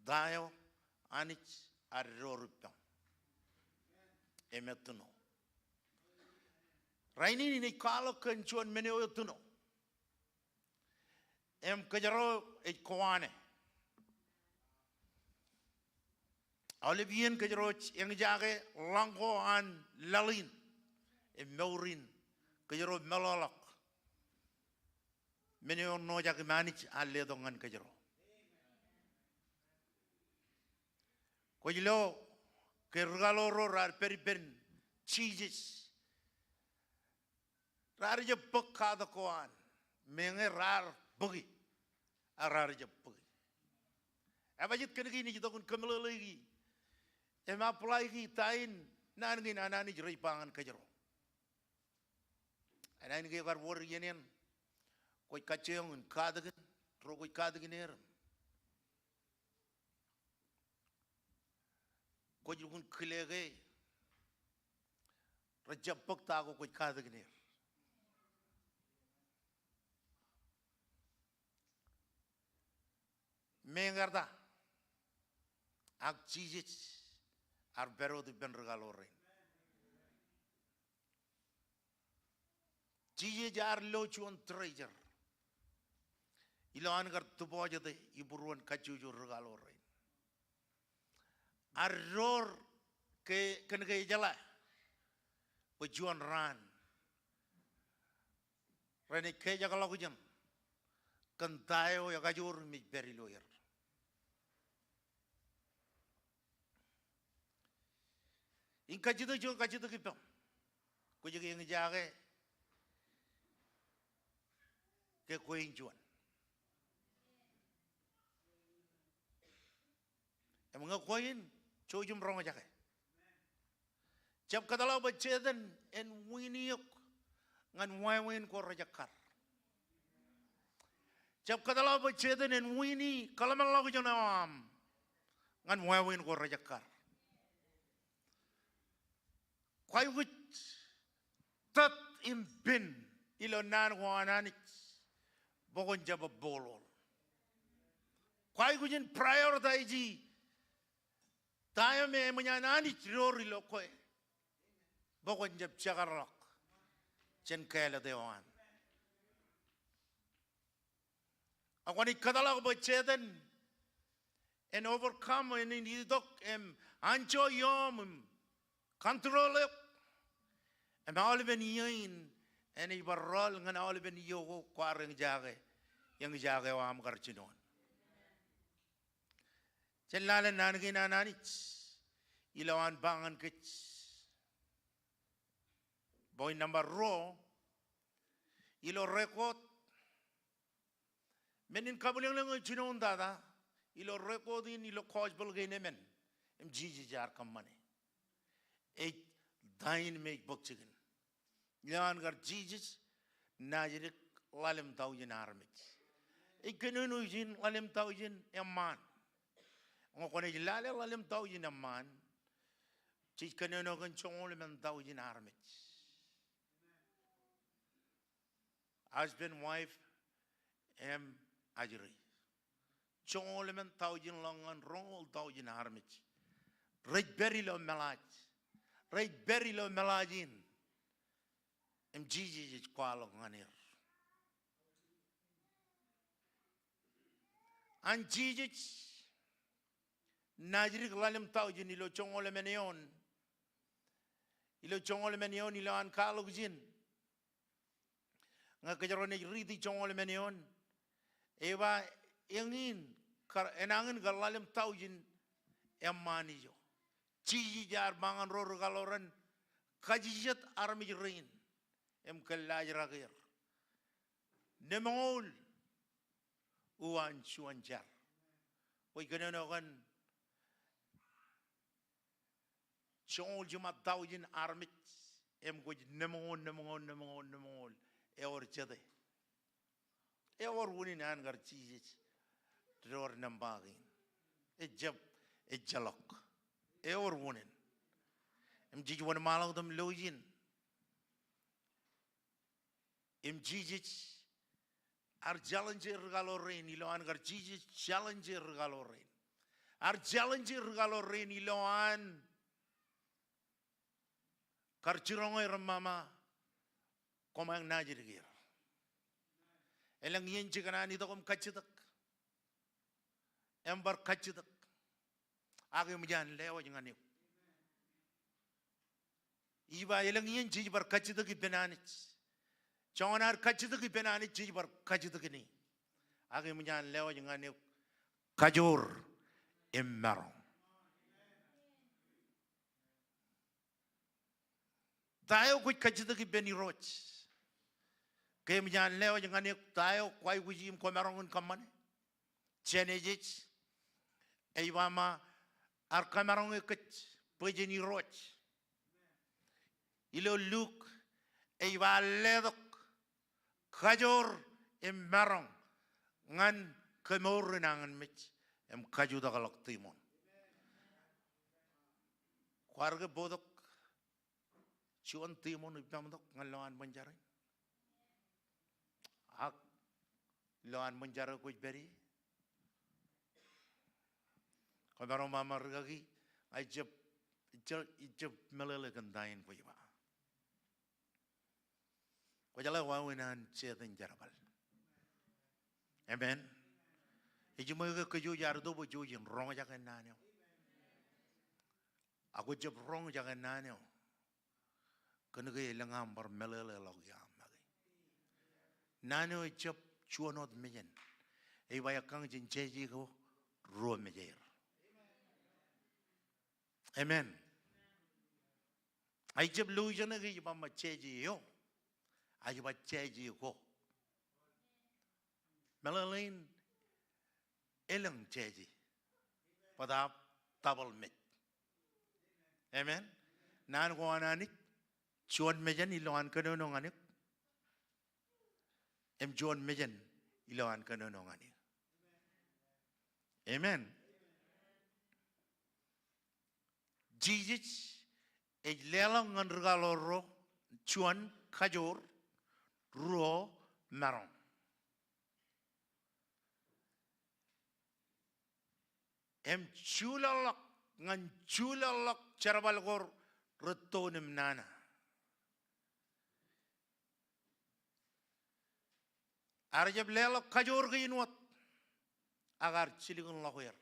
dayo anich arrorupam emetuno raini ni kwalak kanchuan meneo tuno em kajaro e koane Olivian kajaro yang jage langko an lalin e meurin kajaro melalak meneo no jage manich alle dongan kajaro kojilo ke regalo ro rar peripen cheeses rar je pekka da koan menge rar bagi arar je bagi abajit kenegi ni jidokun kamelo lagi ema apply ki tain nan ngin anani jrei pangan kajero anain ge gar wor yenen koy kacheong kadegen ro koy kadegen er koy jukun klege rajapok ta ko koy kadegen er mengarda ak chijit ar bero de ben regalo rein chije jar lo chuan treasure ilan gar tubo jade iburuan kachuju regalo rein arror ke kenege jala pejuan ran rene ke jagala kujan kantayo ya kajur mi beri lawyer in kajido jo kajido kipam ko jige yang jage ke ko injuan em nga koin chojum ronga jage jab kadala bacheden en winiyok ngan wawen ko rajakar jab kadala bacheden en wini kalamal lagu jonam ngan wawen ko rajakar Kwai wit tat in bin ilo nan wananit bogon jaba bolol. Kwai gujin prioritize tayo me manyananit rori lo kwe bogon jab chagarok chen kela dewan. Akwani kadala ko bacheden and overcome and in idok em ancho yom control it Em all ben yin en I barrol ngan all ben yogo kwareng jage yang jage wa am garchinon. Cellale nan gina nanich ilawan bangan kich. Boy number ro ilo record menin kabulang lang chinon dada ilo record in ilo coach bulgane men em jiji jar kamane e dain make book chicken yan gar jiji najirik lalem tawjin armit e kenunu jin lalem tawjin emman ngokone jilale lalem tawjin emman chi kenunu kan chongol men tawjin armit husband wife em ajri chongol men tawjin longan rongol tawjin armit right berry lo melaj right berry lo melajin em jiji kwalo nganir an jiji najri lalem tawjin ilo chongol meneon ilo an kalo jin nga kajarone ridi chongol meneon ewa engin enangin galalem tawjin emmani jo jiji jar mangan ror galoran kajijat armi rein em kellaj ragir nemol uan chuanjar oi keneno kan chongol juma tawjin armit em goj nemol eor chade eor wuni nan gar jiji ror nambagin jalok eor wunin em jiji wan malang dam lojin em jiji ar challenger galorin iloan gar jiji challenger galorin ar challenger galorin iloan karchirongoy ramama komang najirgir elang yen chikana ito kom kachitak embar kachitak agi mjan lewa jangani iba elang yen chij bar kachitak ibenanich chonar kachitak ibenanich chij bar kachitak ni agi mjan lewa jangani kajur emmarong tayo kuch kachitak ibeni roch kaya mjan lewa jangani tayo kwai kujim komerongun kamane chenejich eivama ar kamerong ikut pejeni roch ilo luk eiva ledok kajor emmerong ngan kemor nangan mich em kaju da galak timon kwarga bodok chuan timon ipamdok ngan loan banjarin ak loan banjaro kuj beri kamerong mama regagi ijab melele gandain kuiba kujala wawinan chetin jarabal amen ijumo ke keju jardo bo jujin rong jakan nanyo aku jab rong jakan nanyo kenege langam bar melele logyam magi nanyo ijab chuanot mejen ei waya kang jin cheji ko ro mejer amen ai jab lu jana ge ba ma cheji yo ai ba cheji ko melalin elang cheji padap tabal met amen nan ko anani chuan mejan iloan kanono ngani em chuan mejan iloan kanono ngani amen Jesus lelang ngan regaloro chuan kajor ruo marong em chulalak ngan chulalak charabalgor retonim nana arjab lelak kajor ginwat agar chiligun lakoyer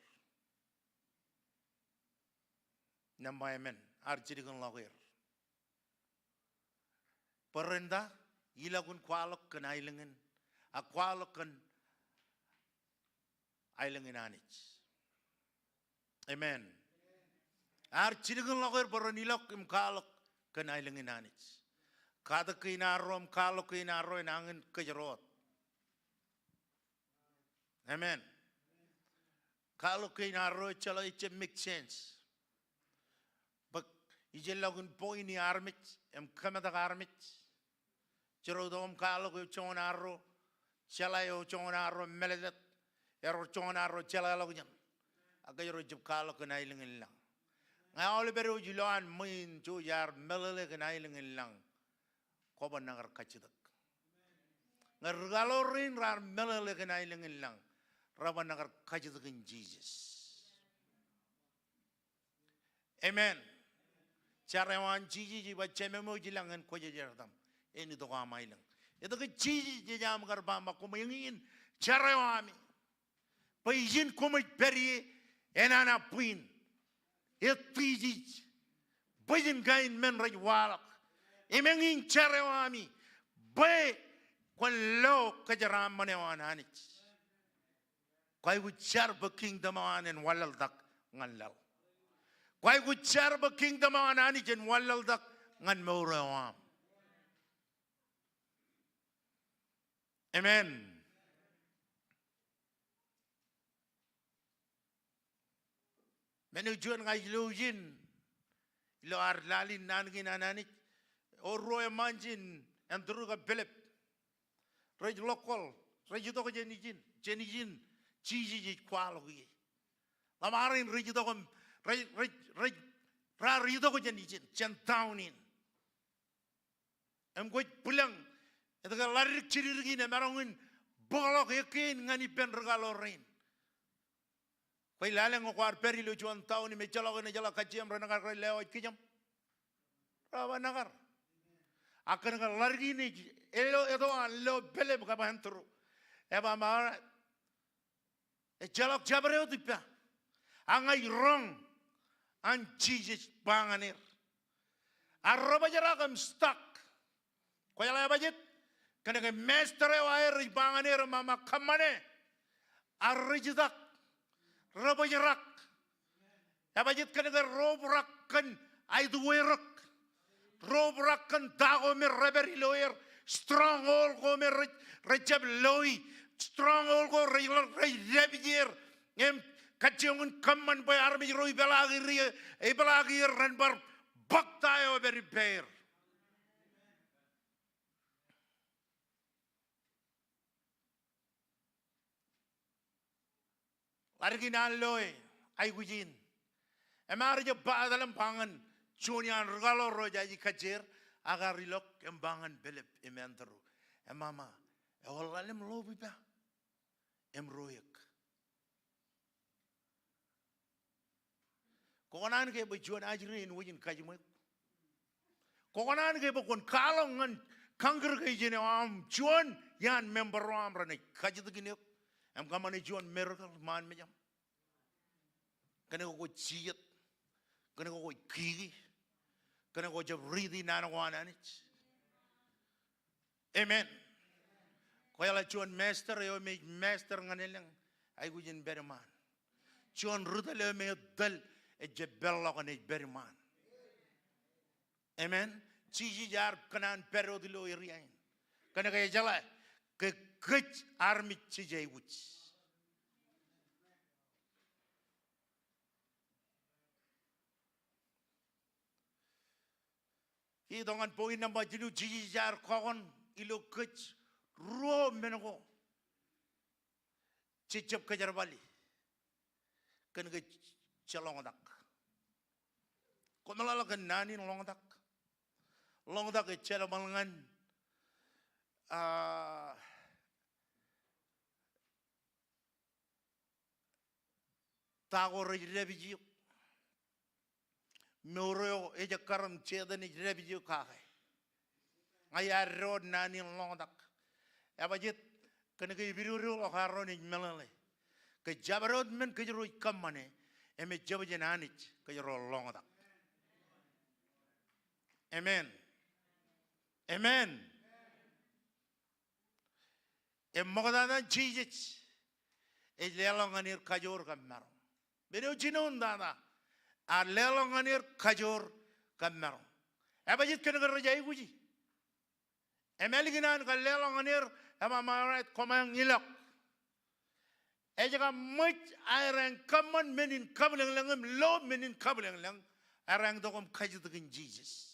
namba amen arjirigun lakoyer Perenda ilagun kwalok kan ailengen. A kwalok kan ailengen anich. Amen. Ar chirigun lager perenilok im kalok kan ailengen anich. Kada kinarom kalok kinaro enangen kejerot. Amen. Kalau kinaro chala it make sense. But ijelagun poini armit em kamata armit. Jerodom kalau ke chonaro chala yo chonaro meledet ero chonaro chala lagunyan. Aga yoro jib kalau ke nailingin lang. Ngaoli beru jiloan min jo yar melele ke nailingin lang. Koban nangar kacidak. Ngargalorin rar melele ke nailingin lang. Raban nangar kacidak in Jesus. Amen. Carawan Jesus baca memo jilangan ko jajartam. Ini to kamay lang. Ito ke Jesus jam karbamba ko mayingin carawami. Paijin ko may peri enana puin. It Jesus. Paijin kain men rajwalak. Imengin carawami. Bay kwan lo kajaram manewan hanich. Kay wuchar ba kingdom anen walal dak ngalal. Kay wuchar ba kingdom anani jen walal dak ngan maurawam. Amen. Menujuan ngay ilujin. Ilo arlalin nangin anani. Oro emanjin andruga belep. Rej lokal. Rej to ko jenijin. Jenijin. Chiji kwalogi. Lamarin rej to ko rarito ko jenijin. Chantaunin. Em ko pulang. Ito ka larik chirirgi na marongin. Bolok yakin ngani pen regalorin. Kay lalang ko ar perilo juan tao ni medjala ko na jala kajam ranakar kay leo kijam. Rawa nakar. Akan ka largi ni elo ito an lo bele ka bahantro. Eba mara jalak jabreo tipa. Angay wrong an Jesus banganir. Arroba jarakam stuck. Kaya la budget kana ka mestre wa air banganir mama kamane. Arrijidak roba jarak. Ya budget kana ka robrak kan ay duwerak. Robrak kan dago me reberi lawyer. Stronghold ko me rejab loy. Stronghold ko rebier. Em kaciungan kaman bay army roi belagi ran bar baktayo beri bear. Largi na loy ay gujin. Emar je ba dalam pangan chunian regalo roja ji kacir agar rilok embangan belep emantero. Emama ewalalem lobi ba emroyak. Kokonan ke bajuan ajrin wujin kajimut. Kokonan ke bakon kalongan kangker ke jene am juan yan member am rane kajit gini. Em kamane juan miracle man mejam. Kene ko ciet. Kene ko kiri. Kene ko jab ridi nanawan anich. Amen. Kaya la juan master yo me master nganelang ay wujin berman. Juan rudale me dal ejebella kan berman. Amen. Ciji jar kanan perodilo iriain. Kana kaya jala ke kech army cije wuch. I dongan poin namba jinu ciji jar kokon ilo kech ro menoko. Cicep kejar bali. Kana ke chalongodak. Komalala kan nani longdak. Longdak ke chalamangan. Tago rebijiu. Meuro eja karam cheda ni rebijiu kakai. Ngaya road nani longdak. Abajit kena ke biru lo karo ni melale. Ke jabarod men ke jero kamane. Eme jabajen anich ke jero longdak. Amen. Amen. Mogadadan Jesus. Lelonganir kajor kamaro. Beno chinon dana. Lelonganir kajor kamaro. Abajit kenagar jai guji. Emeliginan kalelonganir amamarat komang ilok. Ejaga much arang common menin kabelang langam low menin kabelang lang arang dokom kajitagin Jesus.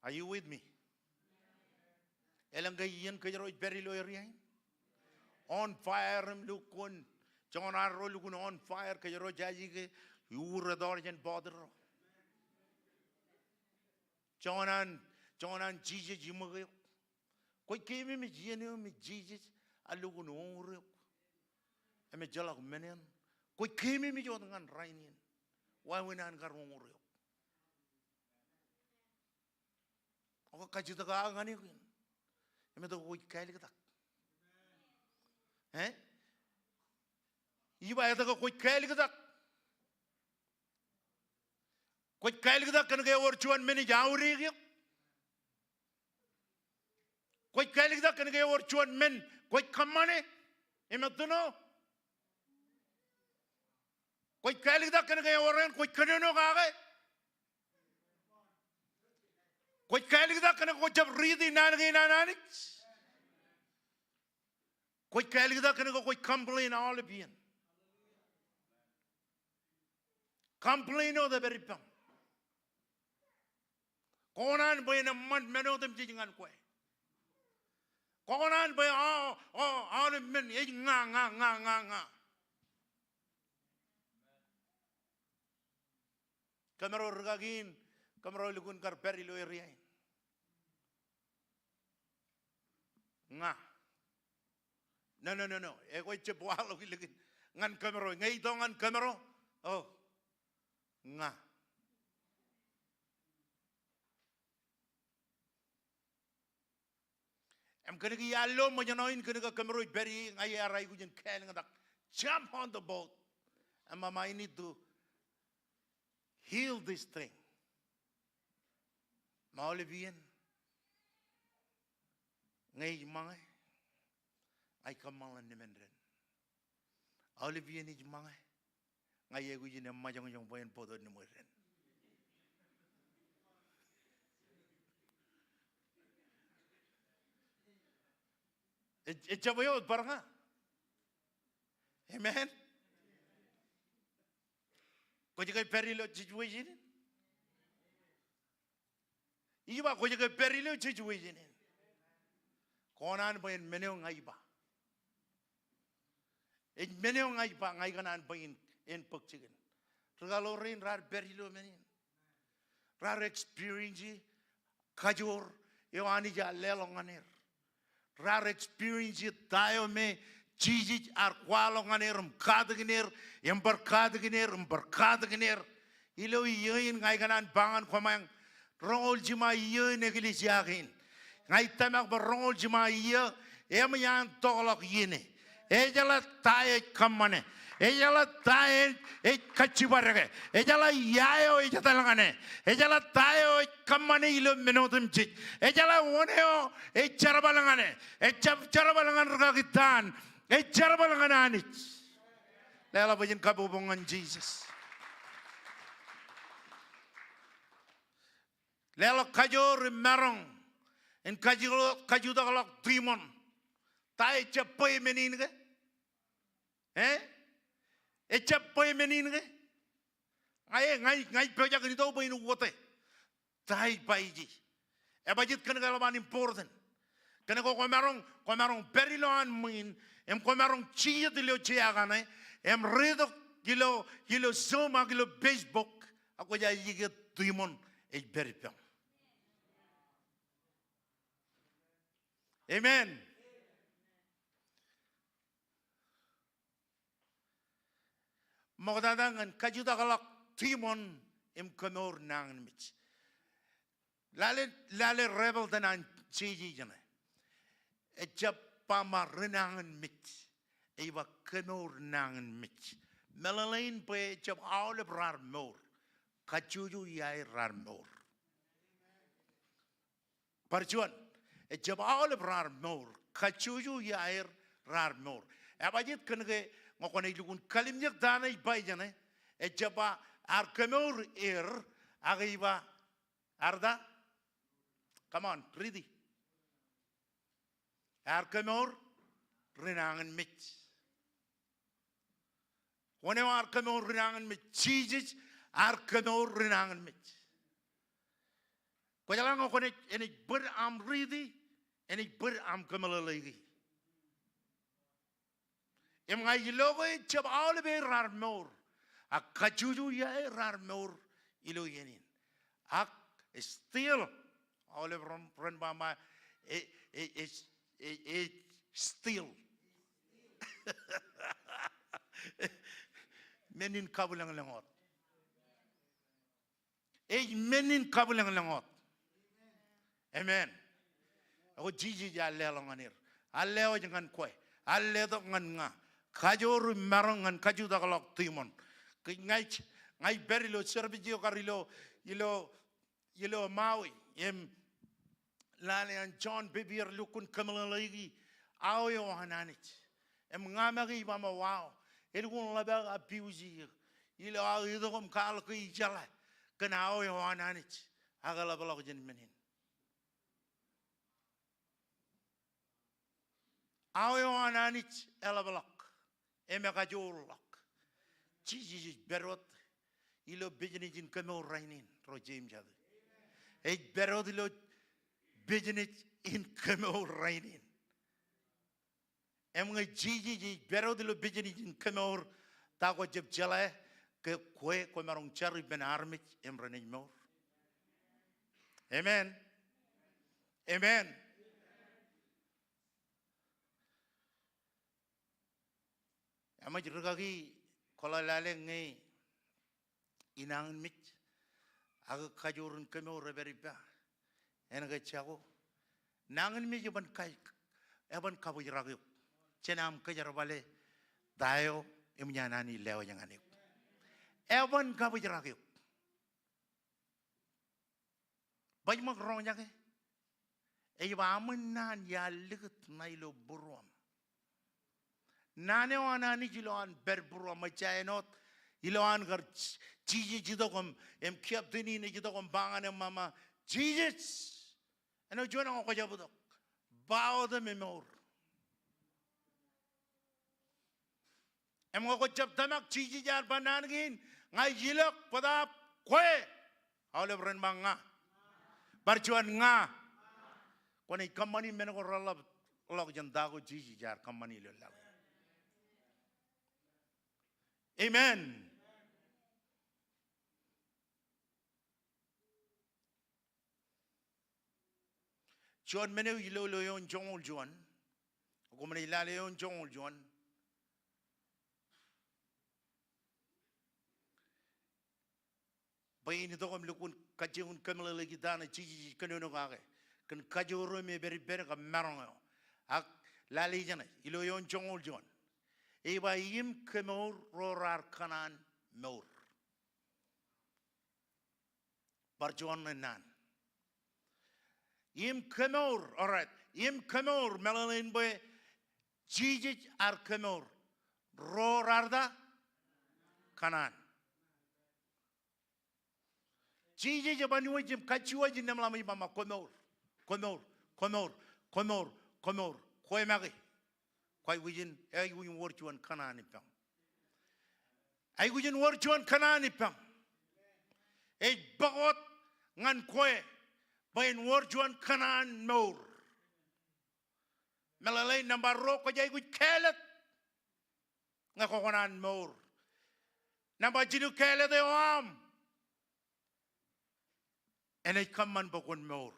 Are you with me? Elang gayan kajaro very low area. On fire lukun. Jangan arro lukun on fire kajaro jaji ke yura dorjan bother. Jangan Jesus jimaga. Koi kemi me jianu me Jesus. Alukun ongre. Eme jalak menen. Koi kemi me jodangan rainin. Why we nan kar ongre. Ako kajitaga ngani kuin. Eme to koi kaili katak. Iba ito ko koi kaili katak. Koi kaili katak kan kaya orchuan meni jauri kyo. Koi kaili katak kan kaya orchuan men koi kamane. Eme to no. Koi kaili katak kan kaya oran koi kanino kage. Koi kaili katak kan koi jab ridi nanagi nanani. Koi kaili katak kan koi complain all of you. Complain of the very pam. Konan boy na man meno dem jingan koi. Konan boy all men nga. Kamero regagin, kamero lukun kar peri lo eriain. Nga. No. Eko cepualo kilagin. Ngan kamero, ngay ito ngan kamero. Oh. Nga. Am kena ki yalo mo janoin kena ka kamero beri ngay aray ko jen kailan ngadak. Jump on the boat. And mama, I need to heal this thing. Maolivian. Ngay mga ay kamalan ni Mendren. Olivian is mga ngay ko jen majang yung poin podo ni Mendren. Itabayo parang nga. Amen. Kung kay perilo situation. Iba kung kay perilo situation. Konan ba yung menyo nga iba? Menyo nga iba ngay kanan ba yung pagsigin? Regalo rin rar perilo menin. Rar experience kajor yung ani ja lelong anir. Rar experience tayo me Jesus ar kwalong anir kadaginer embarkadaginer ilo iyon ngay kanan bangan kumayang rongol jima iyon neglisyakin ngay tamak ba rongol jima iyo emayan tolok yine ejala tayo kamane ejala tayo kachibarage ejala yayo ejatalangane ejala tayo kamane ilo menotum chit ejala woneo echarabalangane echarabalangan ragagitan echarabalangan anit lela bajin kabubongan Jesus lela kajor marong en kajudagalak timon tayo chapoy menin ke echapoy menin ke ngay pejak ni tau bayin wote tayo paiji bajit kan kalaban important kan ko marong periloan min em komarong chia de lo chia gane em redo kilo zoma kilo Facebook ako ja yige tuimon e berpem. Amen. Magdadangan kajuda kalak timon em konor nang mit. Lale rebel danan chiji jane. E pamarinangan mit. Ewa kenor nangan mit. Melalain pe chap all of rar mor. Kachuju yai rar mor. Parjuan, jab all rar more, kachuju yair rar more. Abajit kange ngokone lugun kalim yak dana ibayjane, jaba ar kemur agiba arda. Come on, read it. Ar kemur rinangan mit. Wanneer ar kemur rinangan mit, Jesus ar kemur rinangan mit. Kau jalan ngau konek enik beram ridi, enik beram kemelalagi. Em ngai logo cep awal be rar mor, ak kajuju ya rar mor ilo yenin. Ak still awal ren bama still. Menin kabulang lengot. Menin kabulang lengot. Amen. Aku jiji jalle longanir. Alle jangan kue. Alle to ngan nga. Kajor marangan kaju da kalok timon. Ngai berilo serbijio karilo ilo maui. Lale an John bibir lukun kamala lagi. Ayo hananich. Ngamagi mama wow. Ilgun labag abusi. Ilo ayo kom kal kui jala. Kena ayo hananich. Agala balok jen menin. Ayo ananich elabalak, emekajolak. Jesus berot, ilo bijinijin kemo rainin rojim jadi. Berot ilo bijinij in kemo rainin. Emang Jesus berot ilo bijinijin kemo tago jeb jala ke kue marong cari ben armich emranin mor. Amen. Amen. Ama jirgagi kolalale ngai inang mit aga kajurun kemo reberiba enaga chago nangan mi jaban kai eban kabu jiragi cenam kajarabale dayo emnyanani lewa jangani eban kabu jiragi banyak orang jage eba amenan ya ligat nailo buruam Nane wana ni jiloan berburu macainot iloan gar chiji jidokom em kiap dini ni jidokom bangan em mama Jesus eno jona ngoko jabudok bao de memor em ngoko jab tamak chiji jar banangin ngai jilok padap kwe awle bren banga barjuan nga kone kamani menoko rolab log jandago chiji jar kamani lo lag Amen. John menu ilo yon jongol John. Ako man ilale yon jongol John. Bayin ito kam lukun kajihun kamala lagi dana chiji kanuno kake. Kan kajuro me beri ka marong. Ak lali jana ilo yon jongol John. Iba yim kemur rorar kanan mur. Barjuan nan. Yim kemur, alright. Yim kemur melalin boy jijij ar kemur rorar da kanan. Jijij abani wajim kachiwa jinam lama mama kemur, kemur, kemur, kemur, kemur, koi magi. Koi wujin ay wujin warjuan kanan ipam. Ay wujin warjuan kanan ipam. Ay bagot ngan koi bayin warjuan kanan mur. Melalay nambaro ko jay wujin kelet ngakokonan mur. Namba jinu kelet ay am. And ay kaman bakon mur.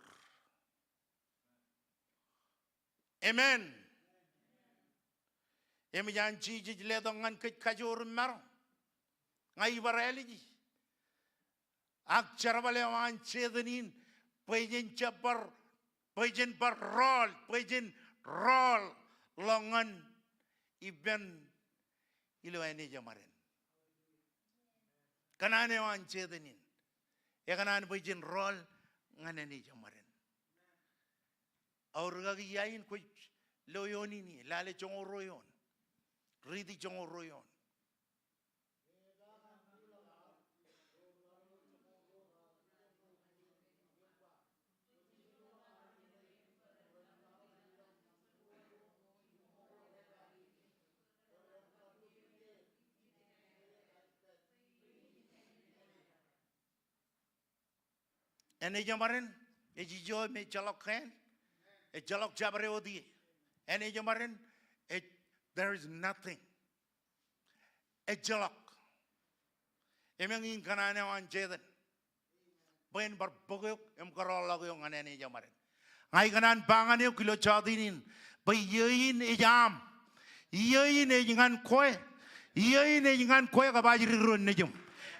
Amen. Em yan jiji ledong ngan kajur mar ngai bareliji ak charabale wan chedenin pejen chapar pejen par roll longan iben ilo ene jamaren kanane wan chedenin e kanan pejen roll ngan ene jamaren Aurga yain ko loyoni ni lale jongoroyon. Ridi jongoroyon. Ene jamarin ejijo me jalok khen e jalok jabre odi ene jamarin there is nothing e jalok emang kanane wan jeden ben bar bogok em karol yung ane jamarin ngai kanan bangan yo kilo chadinin bay yein e jam yein e jingan koe yein e jingan koe ka bajiri ron nejum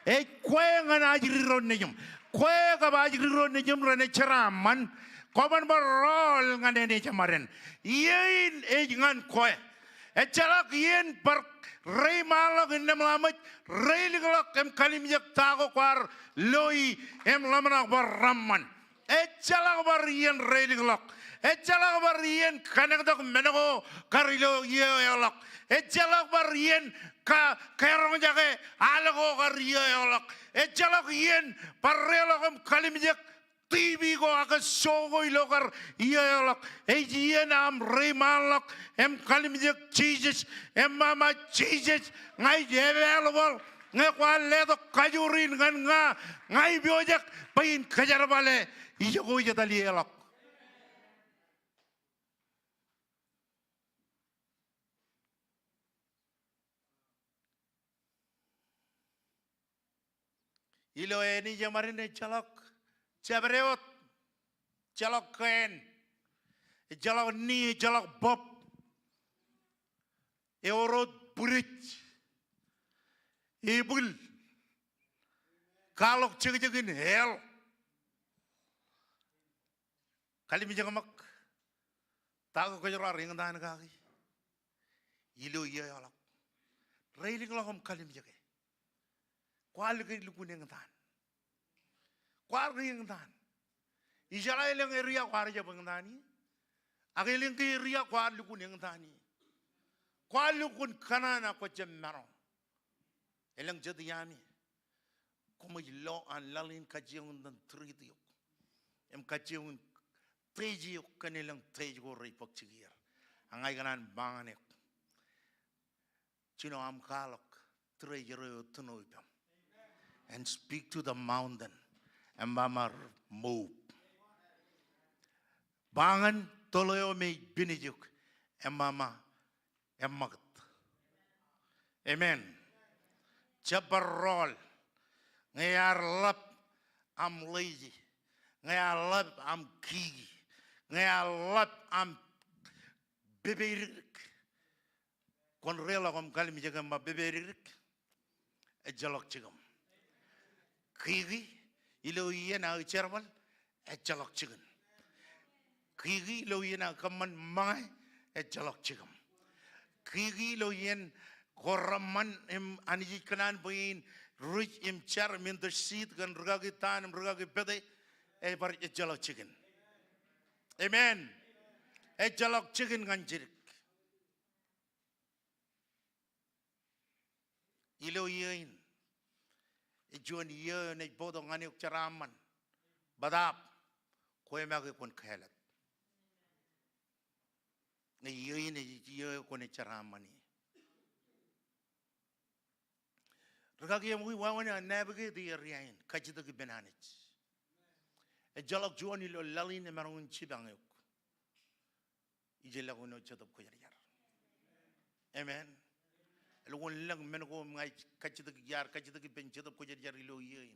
e koe ngana ajiri ron nejum koe ka bajiri ron nejum rane cheraman koban barol ngane jamarin yein e jingan koe e chalak yen par rei malak nem lamat rei liglak em kalim yak tago kwar loi em lamanak barramman e chalak bar yen rei liglak e chalak bar yen kanek dak menago karilo yelak e chalak bar yen ka kerong jage alago kariyo yelak e chalak yen parrelak em kalim yak TV ko aga sogo ilokar iyalak ejien am remalak em kalimjek Jesus em mama Jesus ngai jevelwal ngai kwale to kajurin kan ngai biojak pain kajar bale ijo jatali elak ilo eni jamarin chalak Chabreot, jalak ken, jalak ni, jalak bob, eurot burit, ibul, kalok cegin hell, kali mijangamak, tahu kejar ring dan kaki, ilu iya alak, railing lahom kali mijake, kual ke lukuning dan. Kuar ring dan, Israel yang area kuar aja bangdani, ageling ke area kuar lukun yang dani, kuar lukun kanana ko jemmaro, elang jadiani, komo ilo an lalin kajiung dan tritiok, em kajiung trejiok kanelang trejo ripok cigir, angai kanan banganek, cino am kalok trejo tunoipam, and speak to the mountain. And mama move. Bangan toloyo me binijuk. And mama emagat. Amen. Chaparol. Ngayar lap am lazy. Ngayar lap am kigi. Ngayar lap am beberik. Kon rela kom kalim jagam ma beberik. E jalok chigam. Kigi. Ilo iya na chermal jalak chicken. Kigi lo iya na kaman mai jalak chicken. Kigi lo yen koraman em aniji kanan buin rich im char min the seed kan rugagi tan rugagi pede bar jalak chicken. Amen. Jalak chicken kan jirik. Ilo iya in. Juan iya na bodong ani ukcharaman badap koe magi kon khelat na iya na iya kon charamani ragagi amui wawana navigate the area in kachita ki benanich e jalak juan ilo lalin na marungun chibangayok ijela kono chatop ko yar amen Lugon lang menko ngai kachita ki yar kachita ki benchita ko jar ilo yin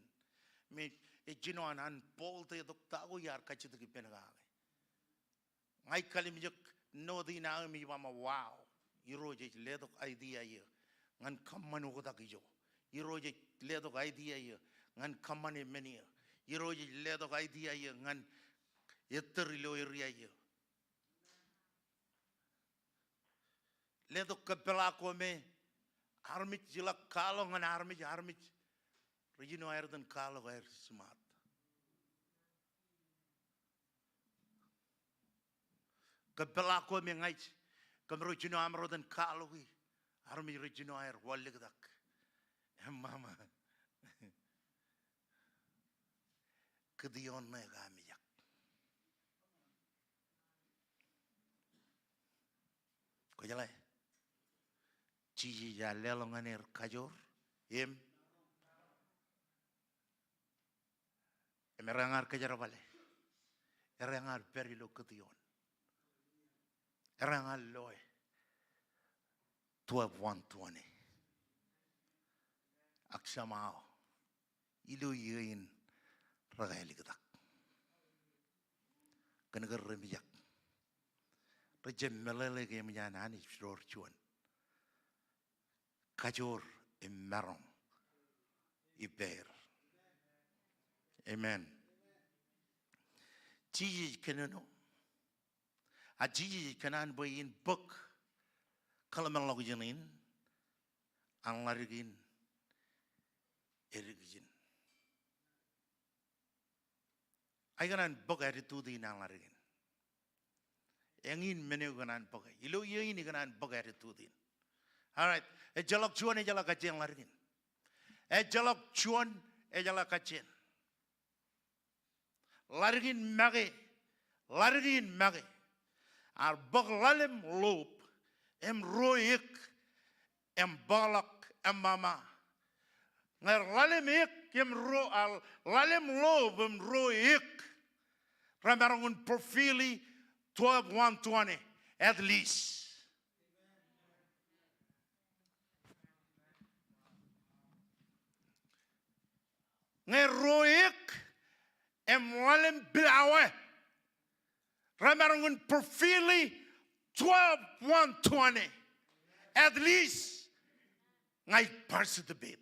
me e jino anan polte dok tago yar kachita ki benga ngai kalim jek no di na mi mama wow iro je le dok idea ye ngan kamman ko ta kijo iro je le dok idea ye ngan kamman e meni iro je le dok idea ye ngan yetter ilo area ye le dok kapela ko me Armich jila kalo ngan armich Regino air dan kalo air smart Kapelako mengait. Kamrujino amro dan kalui. Armi rujino air waligdak. Mama. Kedion megamiyak. Ko jalai. Ci ya lelonganir kajor. Emerangar kajarabale. Erangar perilo kedion. Erangar loe. 12:120. Aksamao. Ilu yin ragaili kedak. Kenegar remiyak. Rejem melele ke menyanani flor chuan. Kajor emerong. Iber. Amen. Ji kenano. A ji kenan boyin book. Kalaman loginin. Ang larigin. Erigin. Ay ganan book attitude in ang larigin. Engin menu ganan book. Ilo yin ganan book attitude in. All right. E jalak chuan e jalak kachen larigin. E jalak chuan e jalak kachen. Larigin mage. Larigin mage. Ar book lalem loop. Em roik. Em balak. Em mama. Ngar lalem ik. Em ro al. Lalem loop. Em roik. Ramarangun profili 12:120. At least. Ngeroik em walem bilawe ramarangun profili 12:120 at least ngai participate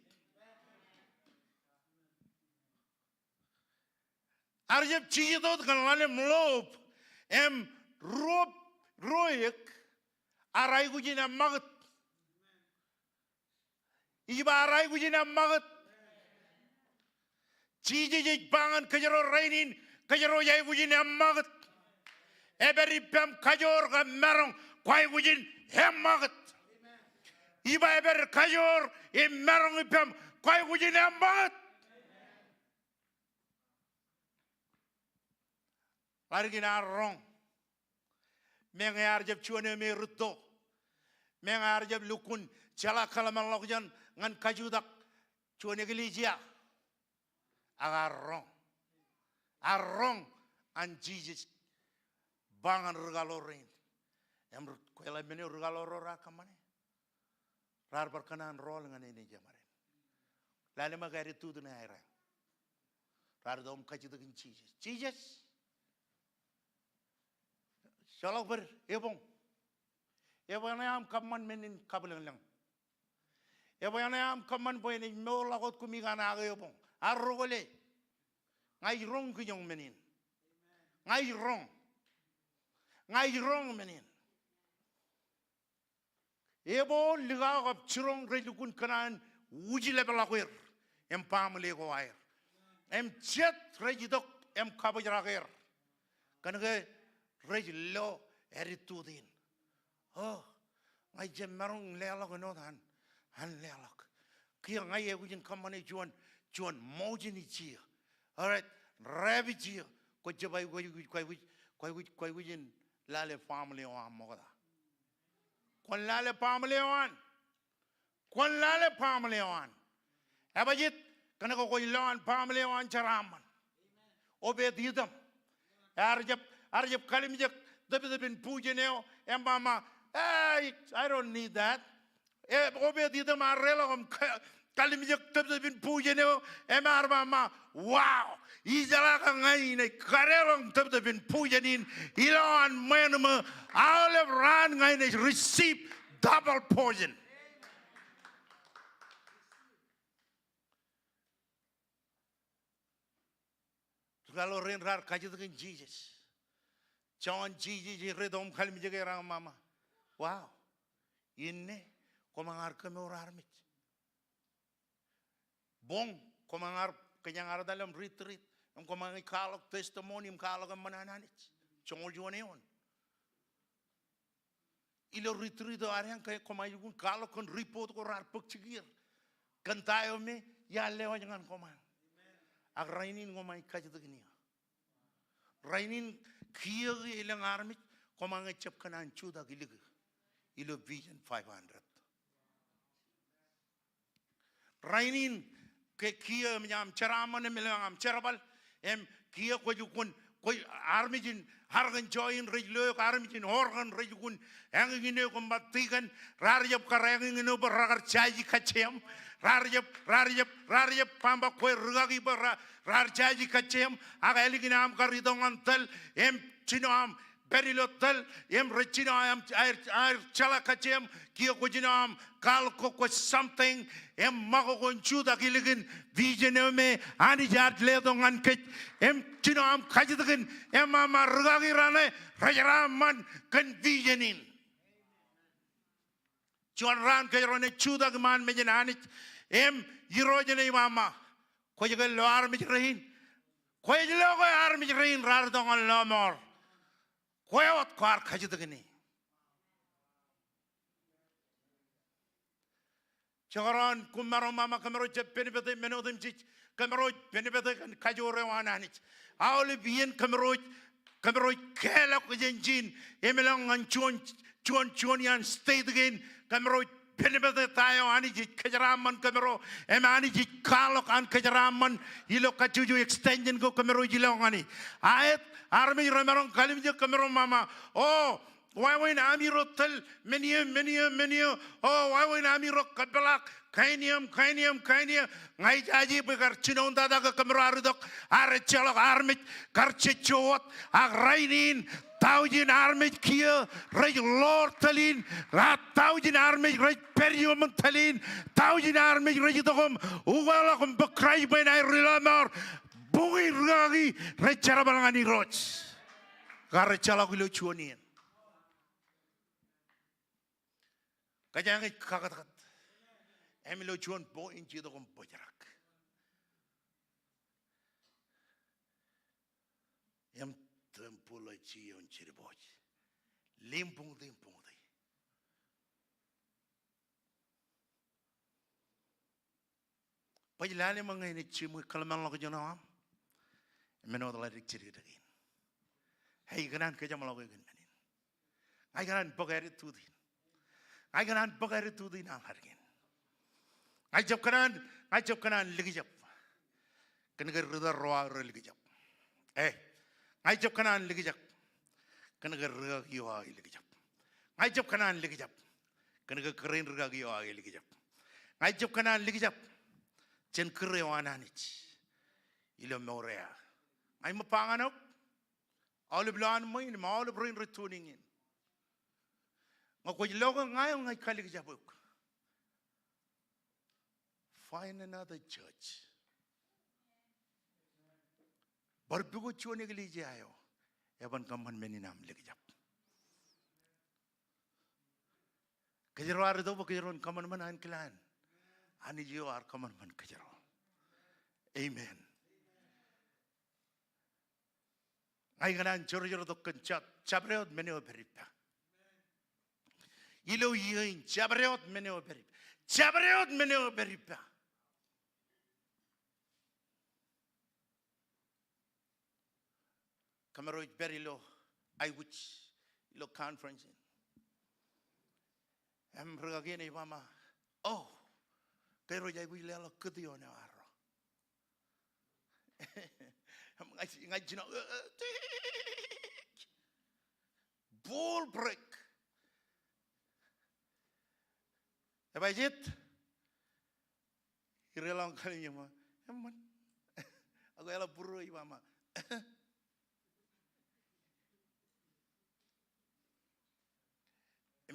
arjep chiyot kan walem lob em roik arai gujina magat iba arai gujina magat Ciji pangan kajaro rainin kajaro yai wujin amagat. Eberi pem kajor ka merong kwai wujin hemagat. Iba eber kajor merong pem kwai wujin amagat. Lagi na rong. Mengar jab chuane me ruto. Mengar jab lukun chala kalaman lokjan ngan kajudak chuane gelijia. Agarong. Arong an Jesus bangan regalorin. Emrut kuela meni regalorora kamane. Rar berkenan rol dengan ini jamarin. Lalu magari tu dunia air. Rar dom kaji dengan Jesus. Jesus. Shalok ber ebong. Ebong am kaman menin kabelang lang. Ebong am kaman boy ni mo lagot kumigana ebong. Arrogole. Ngai rong kunyong menin. Ngai rong. Ngai rong menin. Ebo liga gap chirong relukun kanan uji level akwir. Em pamle ko air. Em chet rejidok em kabajrakir. Kanage rejlo eritudin. Oh, ngai jemarong lelak no han. Han lelak. Kira ngai ewujin kamane juan mojini chia. All right, rabi chia. Ko jabai ko wujin lale family wan moda. Kon lale family wan. Kon lale family wan. Abajit kana ko lawan family wan charaman. Obed yidam. Arjab kalimjak dabin pujeneo embama. Hey, I don't need that. Obed yidam arrelom kalimjak dabin pujeneo emarbama. Wow. Izalaka ngai ne karelong dabin pujenin ilawan menema olive ran ngai ne receive double portion. Kalau rar kaji dengan Jesus, John Jesus redom kalim jaga orang mama, wow, ini komangar kami orang mit, bong komangar kenyang dalam retreat, komangar kalok testimoni kalok manananit, congol juaneon, ilo ritrito ariang kay komayugun kalo kon report ko rar pagchigir kan tayo me ya lewa jangan komang ag rainin ngomay kajadagniya rainin kiyag ilang armit komang echap kanan chuda gilig ilo vision 500 rainin ke kia menyam ceraman melang cerabal em kia ko jukun ko armijin hargan join rejlo armijin organ rejukun angine ko matikan rarjap karangin no baragar chaji kachem rarjap pamba ko rugagi bar rar chaji kachem aga eliginam karidongan tel em chinoam Berilotel, em rechino am air chala kachem, kia kujinam, kal ko something, em mago konchuda kiligin, vision me, ani jat ledongan kech, em chino am kajidagin, em ama rugagi rane, rajaram kan visionin. Chuan ran kajarone chuda man mejananit, em yirojane mama, kojagal lo armijrahin, kojalo ko armijrahin rardongan lo mor. Koyot kwar kajidagni Choron kumaro mama kamaro benefit menodem chich kamaro benefit kan kajore wananich auli bien kamaro kela kujenjin emelang an chuan yan state again kamaro benefit tayo ani chich kajaraman kamaro emani chich kalok an kajaraman ilo kachuju extension ko kamaro jilong ani ayat army remarong kalimje kamero mama oh why when amiro tel many oh why when amiro kabalak kainium ngai jaji begar chinon dada ka kamero arudok archalok armit karchechot agrainin taujin armit kia rej lord talin rat taujin armit rej perium talin taujin armit rej dogom ugalakum bakrai ben ai rilamar bungi rugagi recara balangani roch garchala kulo chuanian kajangi kakatat emilo chuan bo inchi dogom bojarak yam tempulo chi on chiriboj limpung dai pajlane mangai ne chimu kalman lo jonam menod la dik chiri dagin hey ganan ke jamal ko gen manin ay ganan bogari tudi na hargen ay jab kanan ligi jab kan gar rida roa ro ligi jab ay jab kanan ligi jab kan gar riga yo ay ligi jab ay jab kanan ligi jab kan gar kren riga yo ay ligi jab ay jab kanan ligi jab chen kre wananich ilo morea ay mapanganok all blan mo in all brain returning in ngako logo ngayon ngay kalig jabuk find another church barbigo chone gili jayo eban kamman meninam ligjap kajero ar do kajero kamman man an klan ani jo ar kamman man kajero amen ay ganan joro dokkan chabreot meneo beripa ilo yin chabreot meneo beripa kamero berilo I which lo conference em regagene mama oh pero ya wi lelo kudio na aro ngai jino ball break abajit irelang kali mama emman aku ela buru mama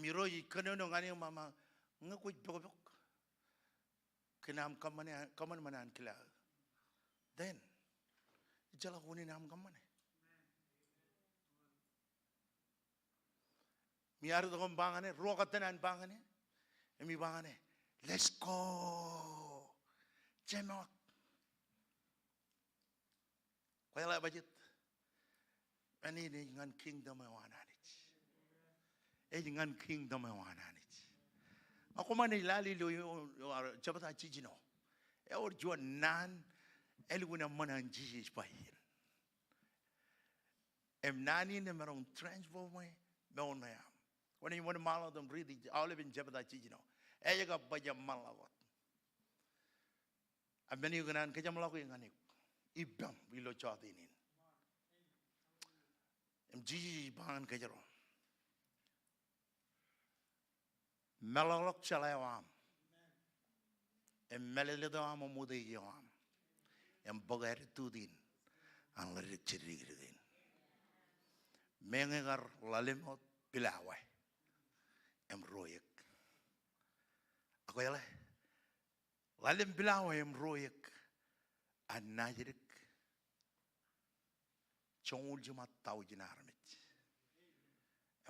Miroi kanono ngani mama ngakuj bokok kenam kaman manan kila then jala huni nam kamane miar do bangane rokatenan bangane emi bangane let's go jemok kwela budget ani ni ngan kingdom wanani ngan kingdom wananich. Ako man ilali lo jabata chijino. Or juan nan elguna manan jiji pahin. Nani ne merong transform me meon mayam. When you want to malo them read all of in jabata chijino. Eyaga bajam malawat. Abeni yuganan kajam lagu yanganik. Ibam bilo chadinin. Jiji bangan kajaro. Melalok chalayam. Melilidam mudiyam. Bogar tudin. And let it chirigin. Mengar lalimot pilawe. Royek. Akoyale. Lalim pilawe royek. And najirik. Chongul jumat tau jinarmit.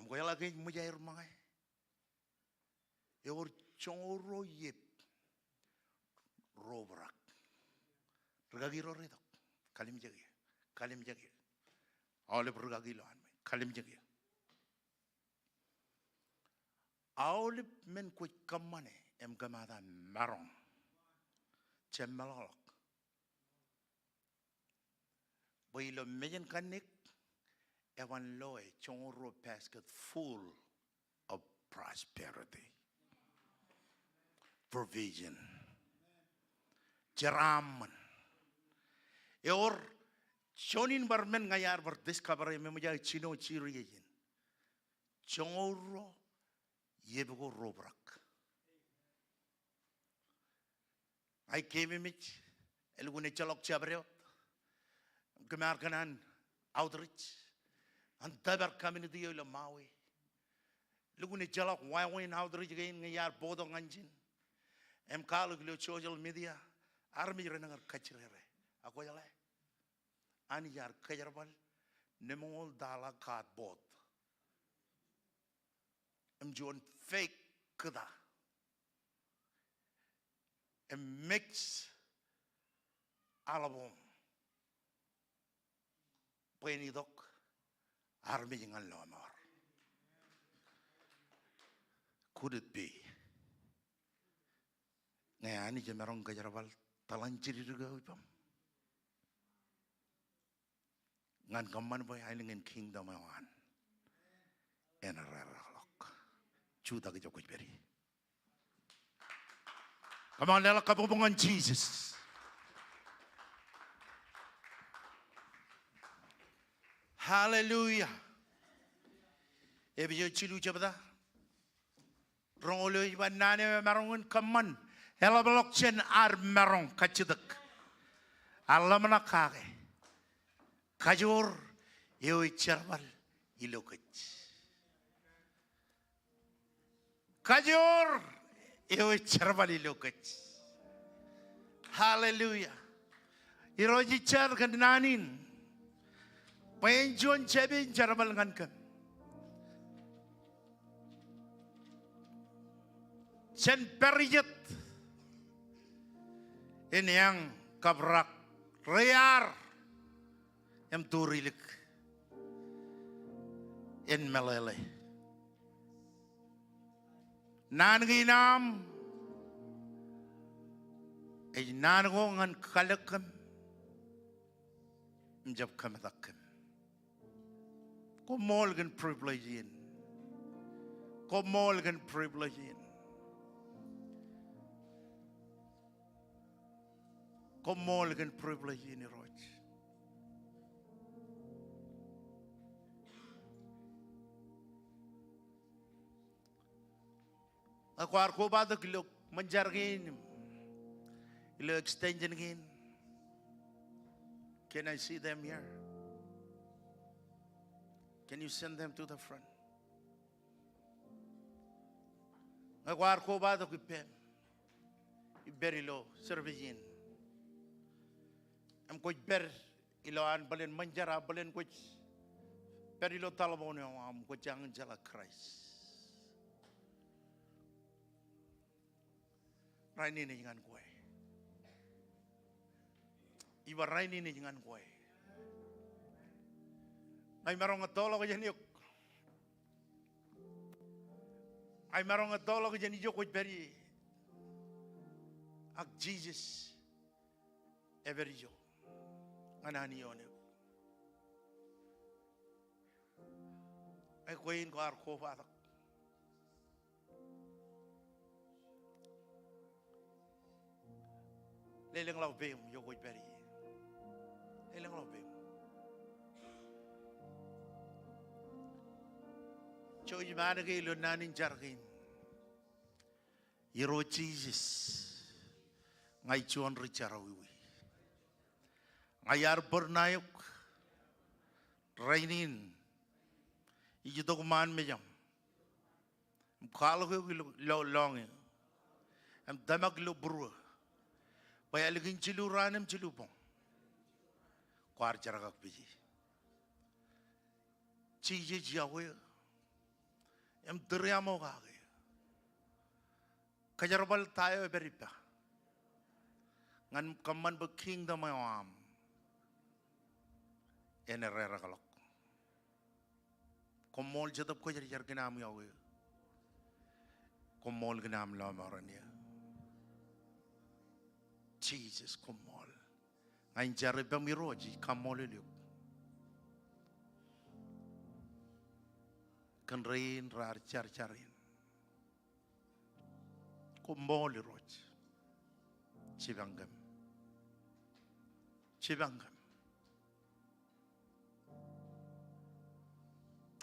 Koyala kay mujair mga. Yor chongoro yip. Robrak. Ragagiro rito. Kalim jagi. Olip ragagilo anme. Kalim jagi. Olip men kuy kamane gamada marong. Chemalok. Boylo mejen kanik. Ewan loe chongoro basket full of prosperity. Provision. Jeraman. Eor chonin barmen ngayar ber discovery memuja chino chiriyin. Chongoro yebgo robrak. I came image elgune chalok chabreo. Kemarkanan outreach. And tabar community yola maui. Lugune chalok wine outreach again ngayar bodong anjin. Kalog lo social media army renangar kacirere. Ako yale. Ani yar kajarbal nemol dala kat bot. Juan fake kada. Mix album. Pwede dok army jingan lo amor. Could it be? Ngayon, ni merong kajarabal talanciri juga ipam. Ngan kaman boy ailing kingdom awan. Enaralok. Chuta ke joko beri. Come on, lelak kapubungan Jesus. Hallelujah. Ebi jo chilu chabda. Rongolo iban nane merong kaman. Ela blockchain ar merong kacidak. Allah menakake. Kajur yoi cerbal ilokaj. Kajur yoi cerbal ilokaj. Hallelujah. Iroji cer kenanin. Penjuan cebin cerbal ngankan. Cen perijet. Ini yang kabrak rear yang turilik in melele nanginam nangongan kalakam jab kamatakam ko molgan privilegein Komolgan privilege ini roch. Aku arko bada kilo menjargin, kilo extension gin. Can I see them here? Can you send them to the front? Aku arko bada kipem, iberilo servicin. Am coach ber iloan balen manjara balen coach perilo talabone am coach ang jala Christ. Raini ni jangan kue. Iba raini ni jangan kue. Ay marong atolo ko janiok. Ay marong atolo ko dyan iyo ko beri. Ak Jesus every yo. Anani yon. Ay koin ko ar ko fatak. Leleng lau bem yo ko beri. Leleng lau bem. Choy mana ke lo nanin jarkin. Yero Jesus. Ngai chuan richarawi. Ngayar bernayuk. Rainin. Ijito kuman mejam. Kalau ke lo long. Am damak lo buru. Paya lagin cilu ranem cilu pong. Kuar jarakak biji. Cije jiawe. Am deriamo kage. Kajarabal tayo beripa. Ngan kaman be kingdom am. Enerera kalok. Komol jadap ko jar ginam yawe. Komol ginam la marania. Jesus komol. Ngain jare bamiroji kamol liuk. Kan rain rar charin. Komol roj. Chibangam. Chibangam.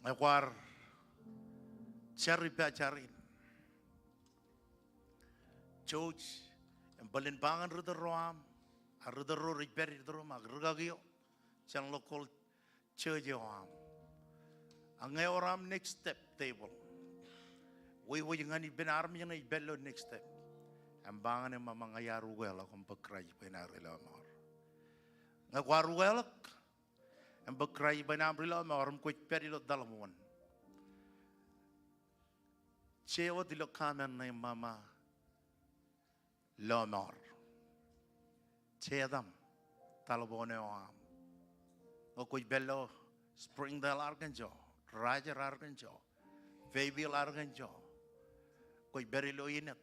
Akwar cari pacarin. George yang balinbangan rada roam, rada ro riberi rada ro mag ragagio, yang local church roam. Angai orang next step table. We yang ni benar yang ni bello next step. Ambangan yang mamangaya rugal aku berkerai benar elamar. Ngakwar rugal. Ang bagkray ba na amrila mawaram ko perilo dalamuan. Chewa dilo kamen na mama lamar. Chedam talabone am. O koy bello Springdale Arkansas, Roger Arkansas, Fayetteville Arkansas. Koy berilo inat.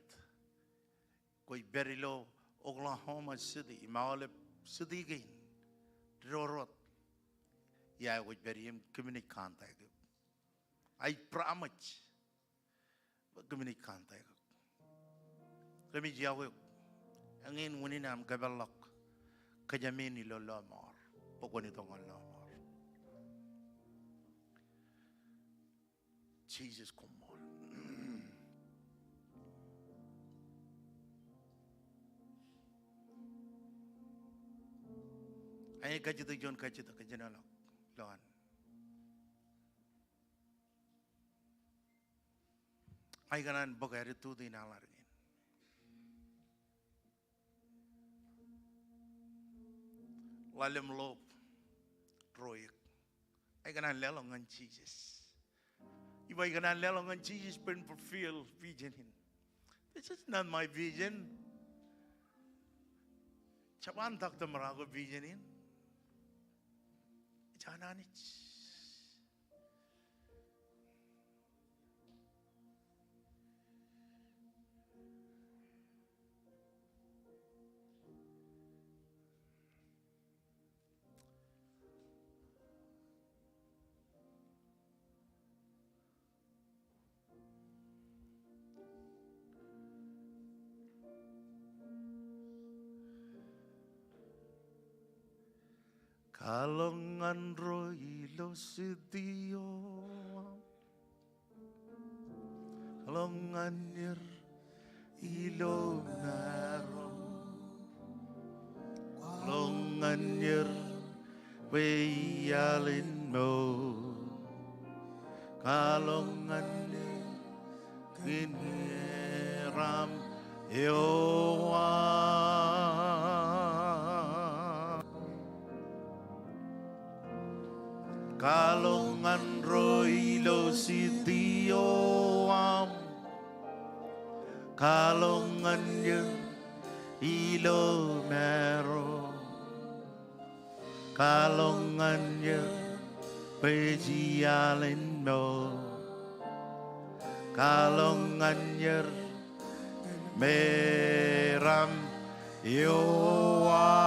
Koy berilo Oklahoma City, Mawalip City gain. Rorot. Yeah, I would bury him communicate contact. I promise. But communicate contact. Kami jawa. Angin wani nam kabalak. Kajamin ni lo lamar. Pokon itong lamar. Jesus come on. Ay kajito John kajito kajanalak. Lawan. Ay kanan bagay itu di nalargin. Lalim lop royek. Ay kanan lelongan Jesus. Iba ay kanan lelongan Jesus pen fulfill vision hin. This is not my vision. Chapan tak temerago vision hin. Janganit. Kalongan roilo sidio, kalongan nir ilo naro, kalongan nir weyalin mo, kalongan nir kiniram yoa. Kalongan roilo sitio am, kalongan yen ilo mero, kalongan yen pejialen mo, kalong anyer meram yoa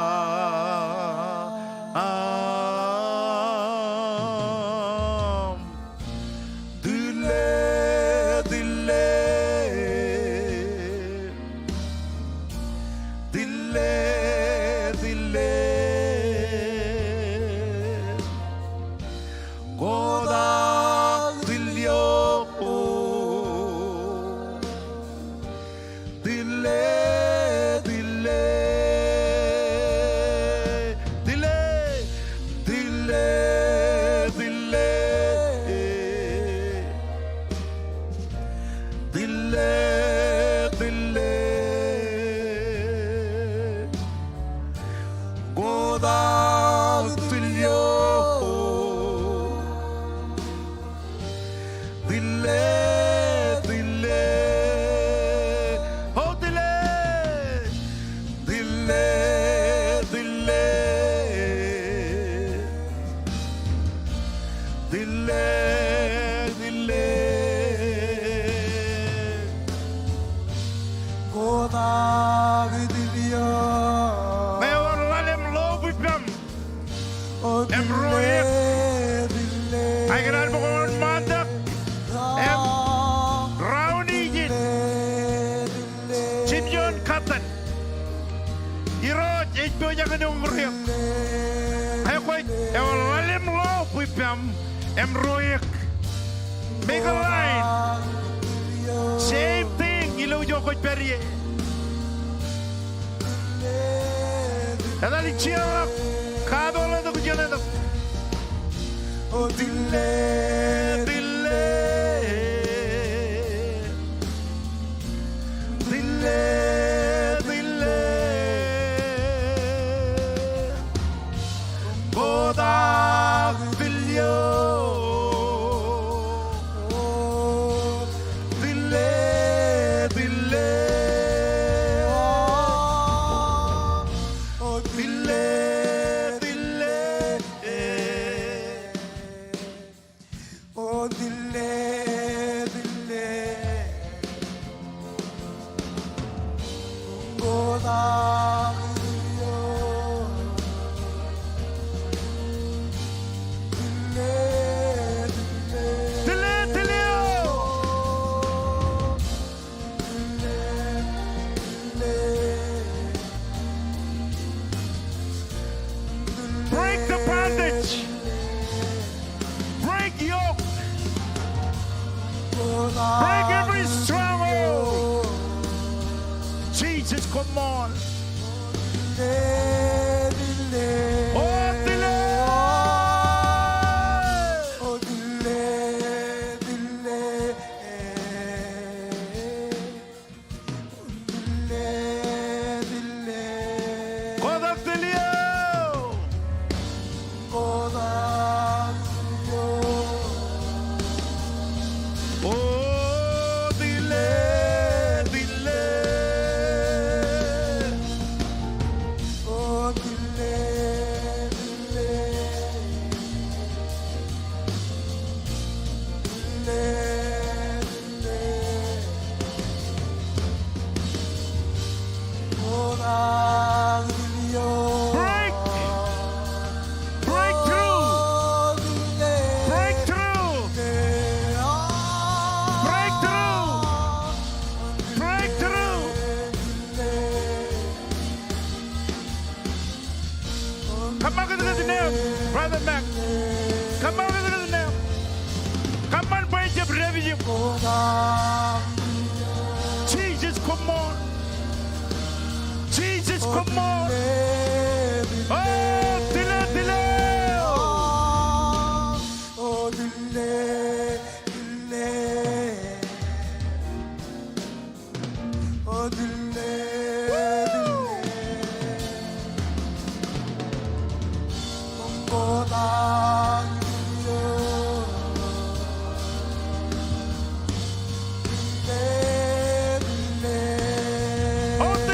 Make a line. Same thing. Ilo joko perye. Ada di ciara. Kado la to kujana to. Oh dille dille dille dille. Goda vilyo. Break every stronghold. Jesus, come on. Oh, delay. Oh, delay, delay. Delay, delay. Kodak delay. Kodak delay. Oh, delay, delay. Oh, delay, delay. Delay, delay. Oh, break! Breakthrough! Breakthrough! Breakthrough! Breakthrough! Come on, get the nail, Brother Mac. Come on, get the nail. Come on, break your revenue. Jesus, come on. Jesus, come on. Oh, delay, delay. Oh, delay, delay. Oh, delay, delay. Oh,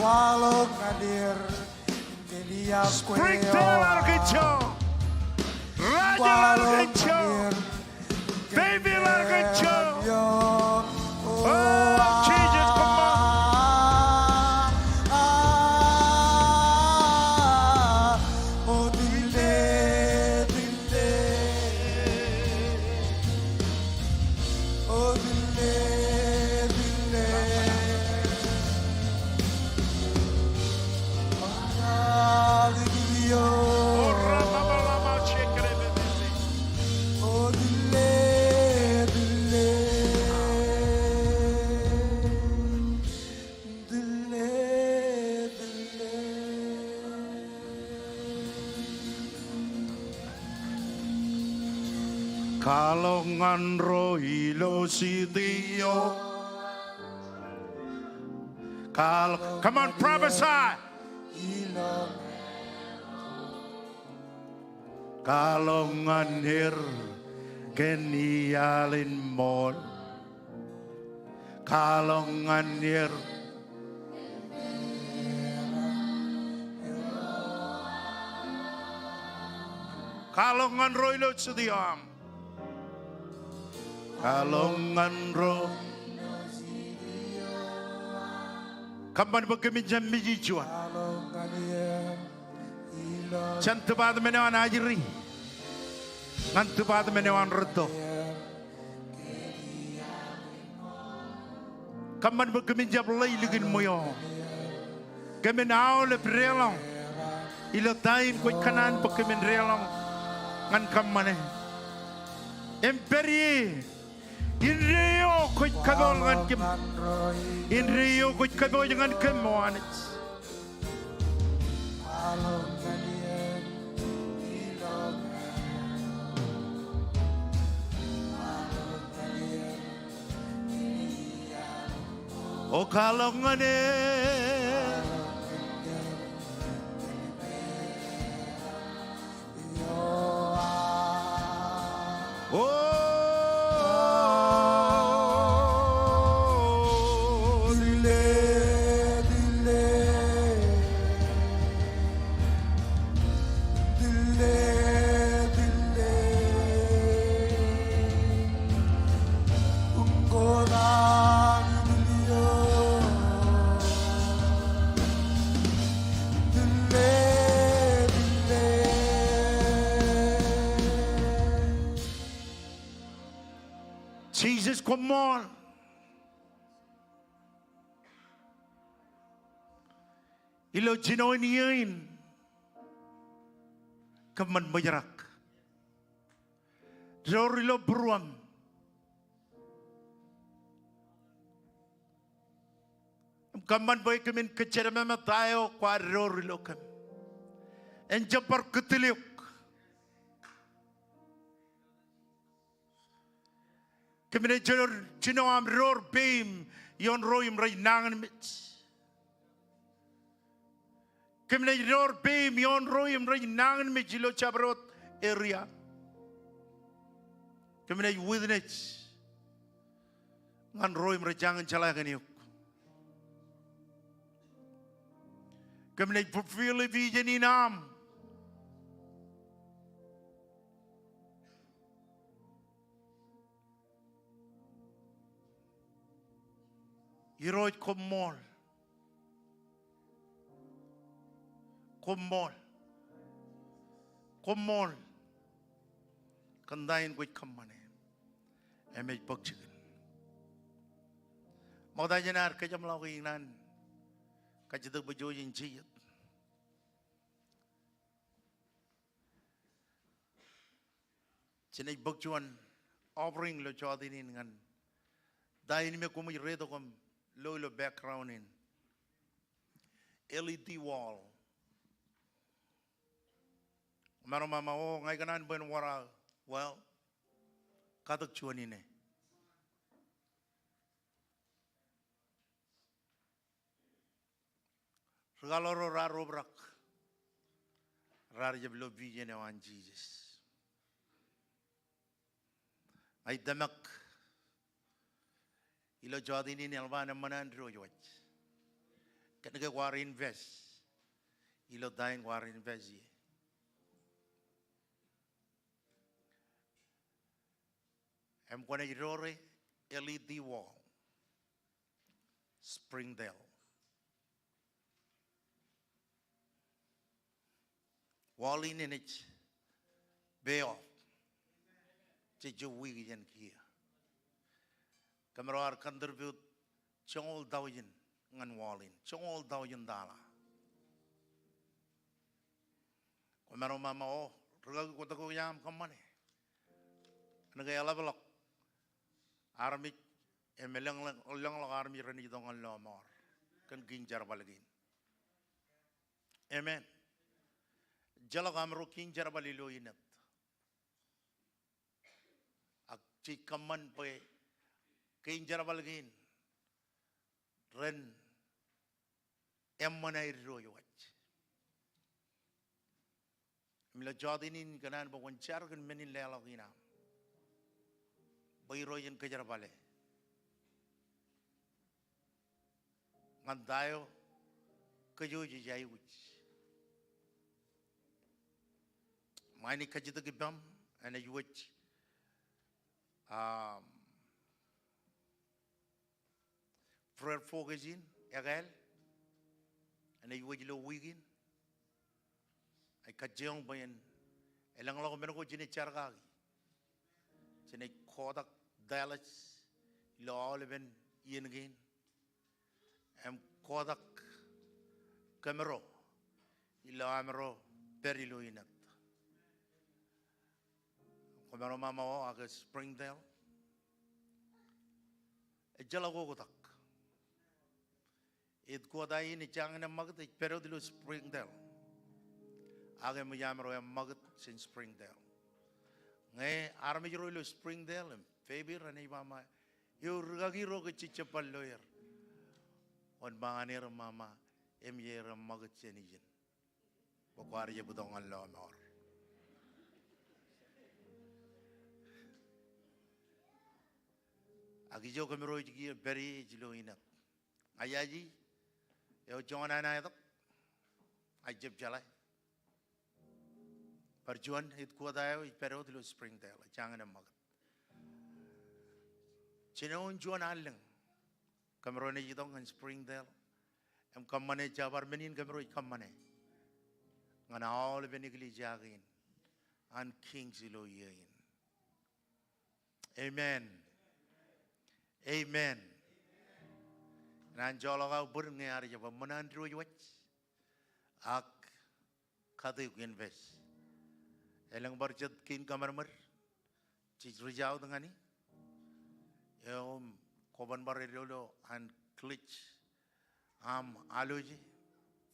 Kalau ngadir India Spring telar kejo. Raja lar kejo. Baby lar kejo. Oh, Jesus, come on. Oh, dile, dile. Oh, dile, dile. Hallelujah. Oh, Ramabalama, shekere, baby. Oh, dile, dile. Dile, dile. Kalongan rohilo sidio. Come on, prophesy. Kalongan hir genialin mol. Kalongan hir. Kalongan rohilo sidio. Kalongan roh. Kapan berkeminjam mijijuan. Kalau ngadir ilah Cantubat menewan ajri. Ngantubat menewan reto. Kapan berkeminjam lay lugin moyo. Kemenau le prelong. Ilo tain koi kanan berkemin relong. Ngan kamane. Emperi. In Rio koi kadol ngan kim. In Rio koi kadol ngan kim moanit. kalau ngadir ilah O kalongane. Oh, dile, dile. Dile, dile. Unggolan dile. Dile, dile. Jesus, come on. Ilo jinoin yain. Kaman mayarak. Jorilo beruang. Kaman boy kemin kecerama matayo kwa jorilo kam. Enjapar ketiliuk. Kemin jor jino am ror beam yon roim ray nangan mit. Kemin ror beam yon roim ray nangan mit jilo chabrot area. Kemin witness ngan roim ray jangan calagan yuk. Kemin fulfill vision inam. Iroit komol. Komol. Komol. Kandain kuit kamane. Emej pagchigan. Magda janar kajam lau kainan. Kajidag bajo yin jiyat. Chinay bagjuan offering lo chodinin ngan. Dahil me kumay redo kom low background in LED wall. Maro mama o ngay kanan ben wara well katak chuan ini. Regaloro raro brak rar jablo vision awan Jesus. Ay damak ilo jodini ni alban manan rojwat. Kenege war invest. Ilo dain war invest ye. Em kwana irore LED wall. Springdale. Wall in it. Bay off. Chichu wig yen kia. Kamara contribute chongol dawin ngan wallin. Chongol dawin dala. Kamara mama oh. Ruga ko tako yam kamane. Nagay alabalok. Army emelang lang army rani dong ang lomor. Kan ginjar balagin. Amen. Jala kamro ginjar balilo inat. Ak chikaman pe ginjar balagin. Ren emmanay royowach. Mila jodinin kanan ba wanchar kan menin lalagina. Bayroyan kejar bale. Ngandayo kayo jijay wich. Mani kajita gibam and a wich prayer focusing egal and a wich lo wigin. I kajong bayan elang lo ko jini chargagi. Sini Kodak Dallas lo oliven yen again. Em Kodak Camero ilo amero perilo inat. Kamero mama o aga Springdale. Ejala go gotak. It ko dai ni chang na magat pero dilo Springdale. Aga mo yamero em magat sin Springdale. Ngay army jero lo Springdale Fabi rani mama yo rugagi ro ke chichapal lawyer on banganir mama emyer magat chenijin bokwar ye budong Allah amor agi jo kamero ji beri jilo inat ayaji yo jona na yak ajib jalai Perjuan it kuadayo pero dilo Springdale jangan magat. Cinon juan alang. Kamerone jidong in Springdale. Em kamane jabar menin kamero kamane. Ngana all benigli jagin. An kings ilo yin. Amen. Amen. Nan jolaga burung ngari jaba manan dro yuach. Ak kadu invest. Elang barjat kin kamar mer, cik rijau dengan ni, koban barelo an klitch, aloji,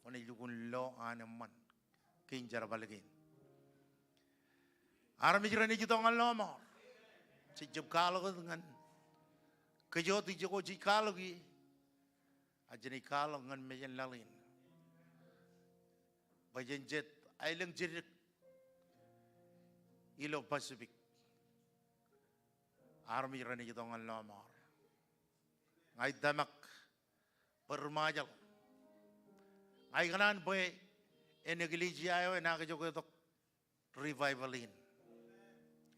oni jukun lo man, kin jara balagin. Arami jirani jitong Allah mor, cik jab kalau dengan, kejoti joko cik kalau gi, ajani kalau dengan mejan lalin, bajan jet, ailang jirik. Ilo Pacific Army rani jitong Allah mor ngai damak permajal ngai kanan boy enegiliji ayo enak joko tok revivalin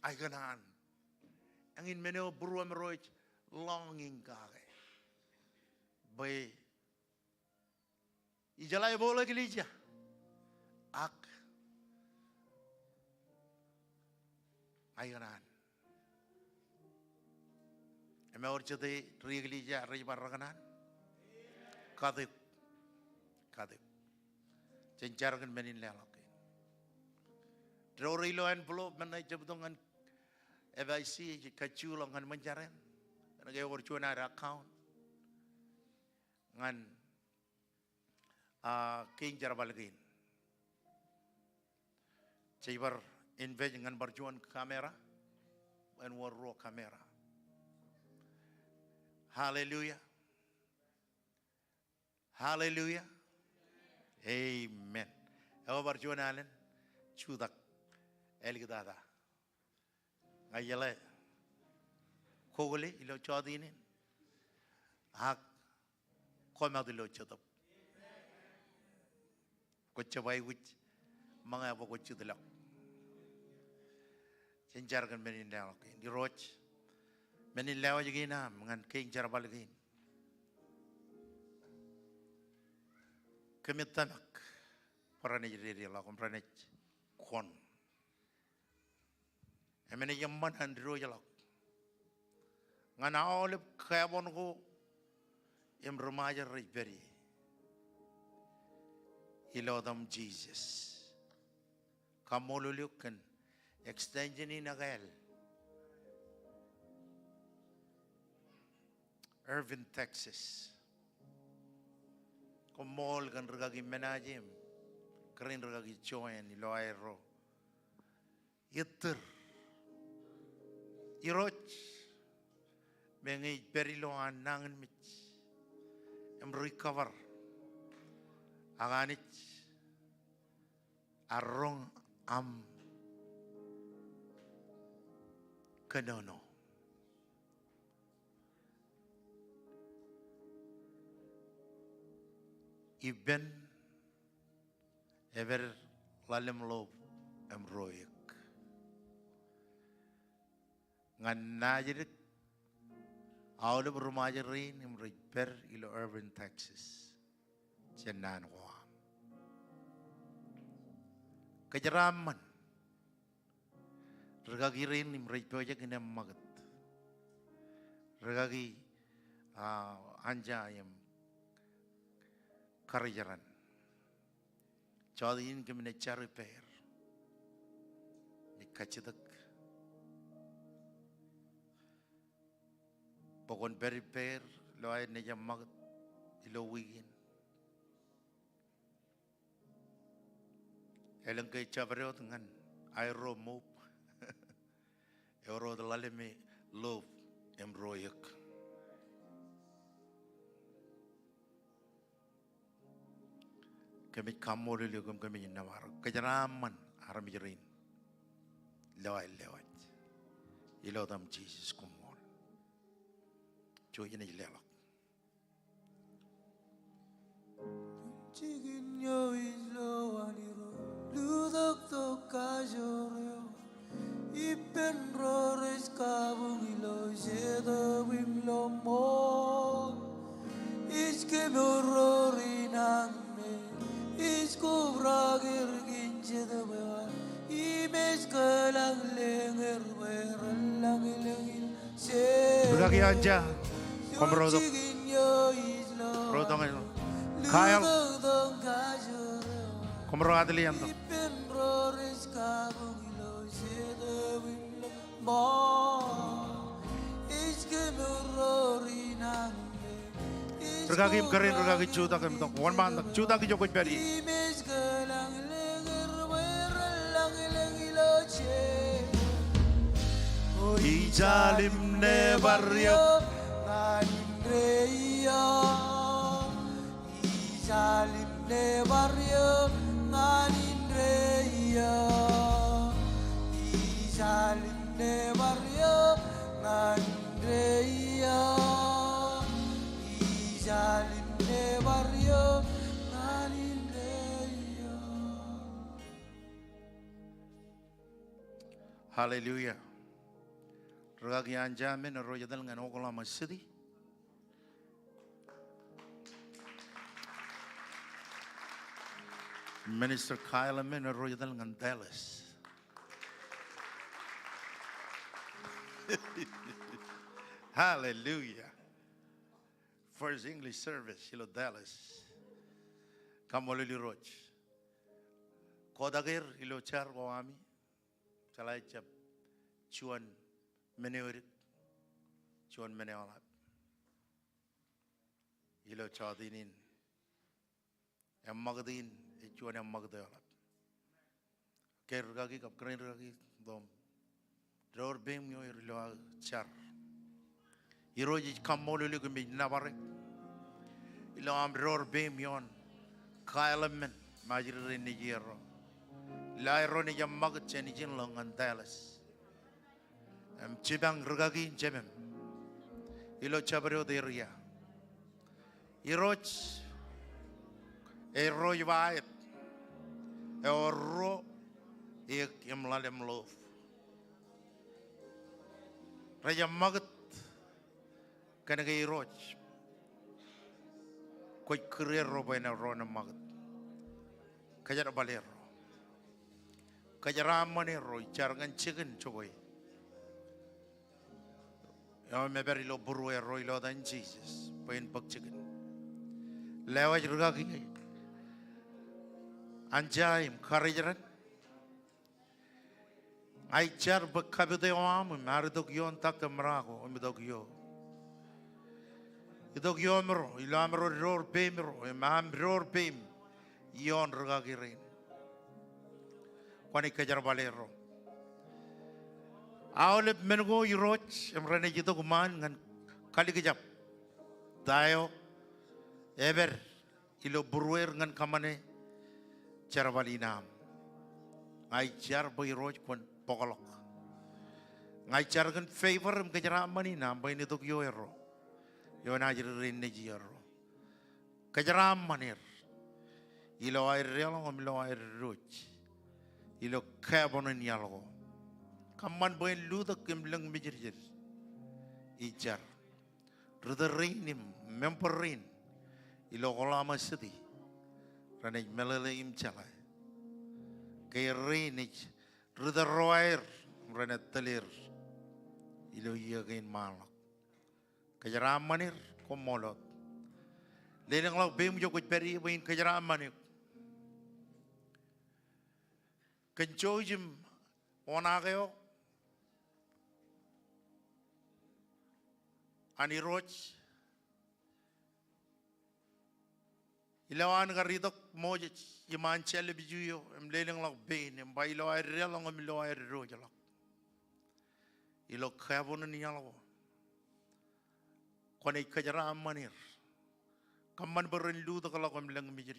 ai kanan angin meneo buruam roich longing kage boy ijalai bola gilija ak Ayunan, eme orchade riglija ribarraganan, kadip, cencarkan menin lelaki. Drorilo envelope menai jabudongan, evaisi kaculangan mencaren, nagai orchuan ada account, ngan kinjar balgin, cibar invest dengan berjuang kamera dan warro kamera. Hallelujah. Hallelujah. Amen. Ewa berjuang alen cudak elgidada. Ayale kogole ilo chodinin hak koma dilo chodap. pecawai which mga pokok cudilak. Cenjarkan menin lewat di roch menin lewat juga na mengan keing jarabal lagi. Kemitanak para nejeri lah kompran kon. Emene jamman handro jalak. Ngana oleh kabon ko em remaja riberi. Ilodam Jesus. Kamolulukan extension in Agal. Irving, Texas. Komol kan regagi menajim. Keren regagi join ilo aero. Yeter. Iroch. Mengi perilo anangan mich. Em recover. Aganich. Arong am kanono. Iben ever lalem lob em royek. Ngan najirik awal berumajarin em repair ilo Irving, Texas. Cenan ko. Kejeraman, regagi rin nim repoja kena magat, regagi anja yang karajaran, jadiin kemana cari per, nikacetak, pokon beri per, loai neja magat, ilo wigin. Elang kay chabero dengan aero mop, euro dalaleme love embroyak. Kami kamu dulu kami nawar, kejaraman aram jerin, lewat, ilodam Jesus kumon, cuy ini lelak. Chicken yo is low aniro. Ludak to kajoryo. Ipen rores kabung ilo jeda wimlo mo. Iske morori nangme. Isko bragir ginjeda bewa. Imes kalang lenger berlang ilengil. Berkaki aja, komrodok, rodong itu, kayal, komro adlian tu. Berkaki keren, berkaki juta kan, wan bantak, juta ki jokoi beri. Ijalim ne barrio, Ijalim ne barrio, nganindreya. Ijalim ne barrio, nganindreya. Ijalim ne barrio, nganindreya. Hallelujah. Ragagi anja men roja dal ngan okola masidi. Minister Kyle men roja dal ngan Dallas. Hallelujah. First English service, hilo Dallas. Kamolili roch. Kodagir hilo char wami. Salai chap chuan meneorit. Chuan meneolat. Hilo chadinin. Magadin, chuan magdalat. Kergagi kap keren ragi dom. Dror bem yo hilo char. Iroji kamolili kumi navare. Hilo am dror bem yon. Kailamen majiri nijero. Lairo ni jam magat cheni jin longan Dallas. Cibang regagi jemem. Ilo chabrio deria. Iroch eroi vaet. Eoro ek imlalem lof. Raja magat kana gay roch. Koi career roba na rona magat. Kajar balero. Kajara manero chargan chicken choy. Yo me beri lo burwe roi lo dan Jesus. Pain pak chicken. Lewaj rugagi. Anjaim karajaran. Ai char bakabide am maridog yon tak mrago umidog yo. Idog yomro ilamro ror bemro imam ror bem yon rugagi rain. Kwani kajar balero. Awlep mengo iroch emrane jito kuman ngan kali kejap. Dayo ever ilo burwer ngan kamane cara balinam. Ai jar boy roch kon pokolok. Ngai jar kan favor em kajara mani nam boy nitok yo ero. Yo na jir rin ne jiro. Kajara manir. Ilo ay realo ilo ay roch. Ilo kabonan yalgo. Kaman boy luda kem lang mijir. Ijar. Ruda reinim memper rein. Ilo kolama sedi. Ranay melele im chalay. Kay reinich. Ruda roair. Ranay talir. Ilo yagain malak. Kajara manir komolot. Lenang lag bem jo kuch peri bain kajara manir. Kenchojim onageo aniroch ilawan garidok mojich iman chele bijuyo em lenang lag bain em bailo ay relang em lo ay rojalak ilo khabon niyalo konay kajara manir kamman berin lu tak kalau em lang mijir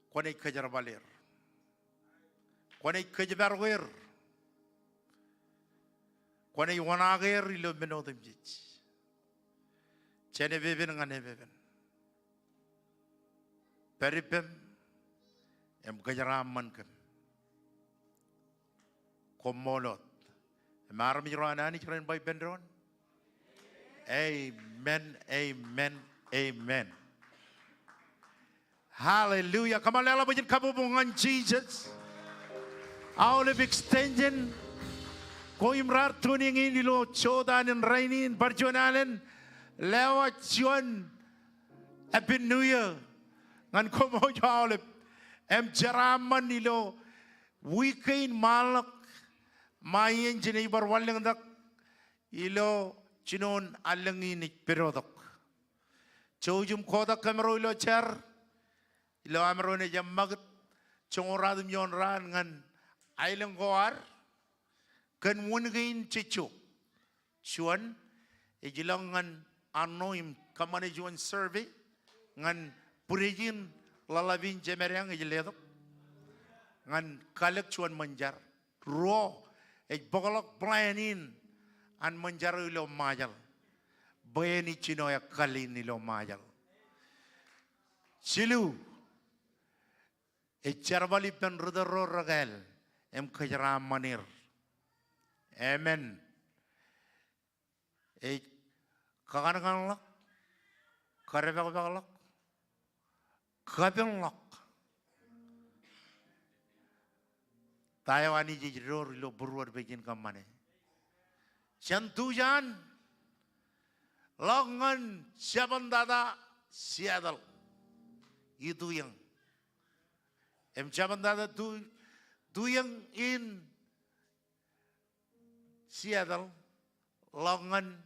konay kajar baler konay kajar wer konay wanager ilo benodem jij chene beben ngane beben peripem em kajar man kem komolot mar mi rana ni kren bay bendron amen amen amen. Hallelujah. Come on, let's put kabubungan Jesus. Aulip extension. Ko imrar tuning in ilo chodan and rainin barjonalen. Lewa chuan. Happy New Year. Ngan ko mo aulip. Em jaraman ilo weekend malak. Mayen jinibar walang dak. Ilo chinon alanginik perodok. Chojum kodak kamero ilo char. Ilo amrone jam magat chongoradum yon ran ngan ailang goar kan wungain chicho chuan ejilang ngan anoim kamane juan survey ngan purejin lalabin jemerang ejiledok ngan kalak chuan manjar ro ejbokolok planin an manjar ilo majal bayani chino ya kalin ilo majal silu Echarvali pen rudero ragal em kajara manir. Amen. E kagan lak, karevak lak, kapeng lak. Taiwani jijror lo burwar begin kamane. Chantujan longan siapandada siadal. Itu yang em chabandada tu yang in Seattle longan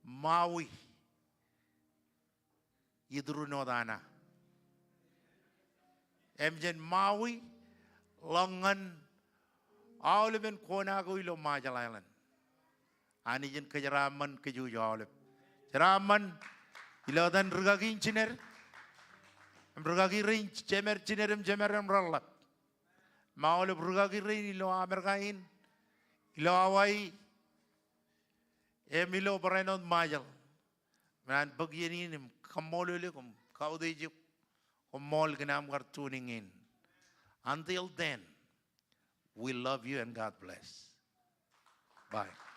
Maui idruno dana em jen Maui longan awleben kona go ilo Majal Island ani jen kejaraman keju awleb jaraman ilo dan rugagi engineer Brugagi rain jemer jinerem jemerem rallat. Maule brugagi rain ilo Amerikain ilo Hawaii emilo berenon Majal. Man begini nim kamolele kum kau dejuk Kumol ganam kar tuning in. Until then, we love you and God bless. Bye.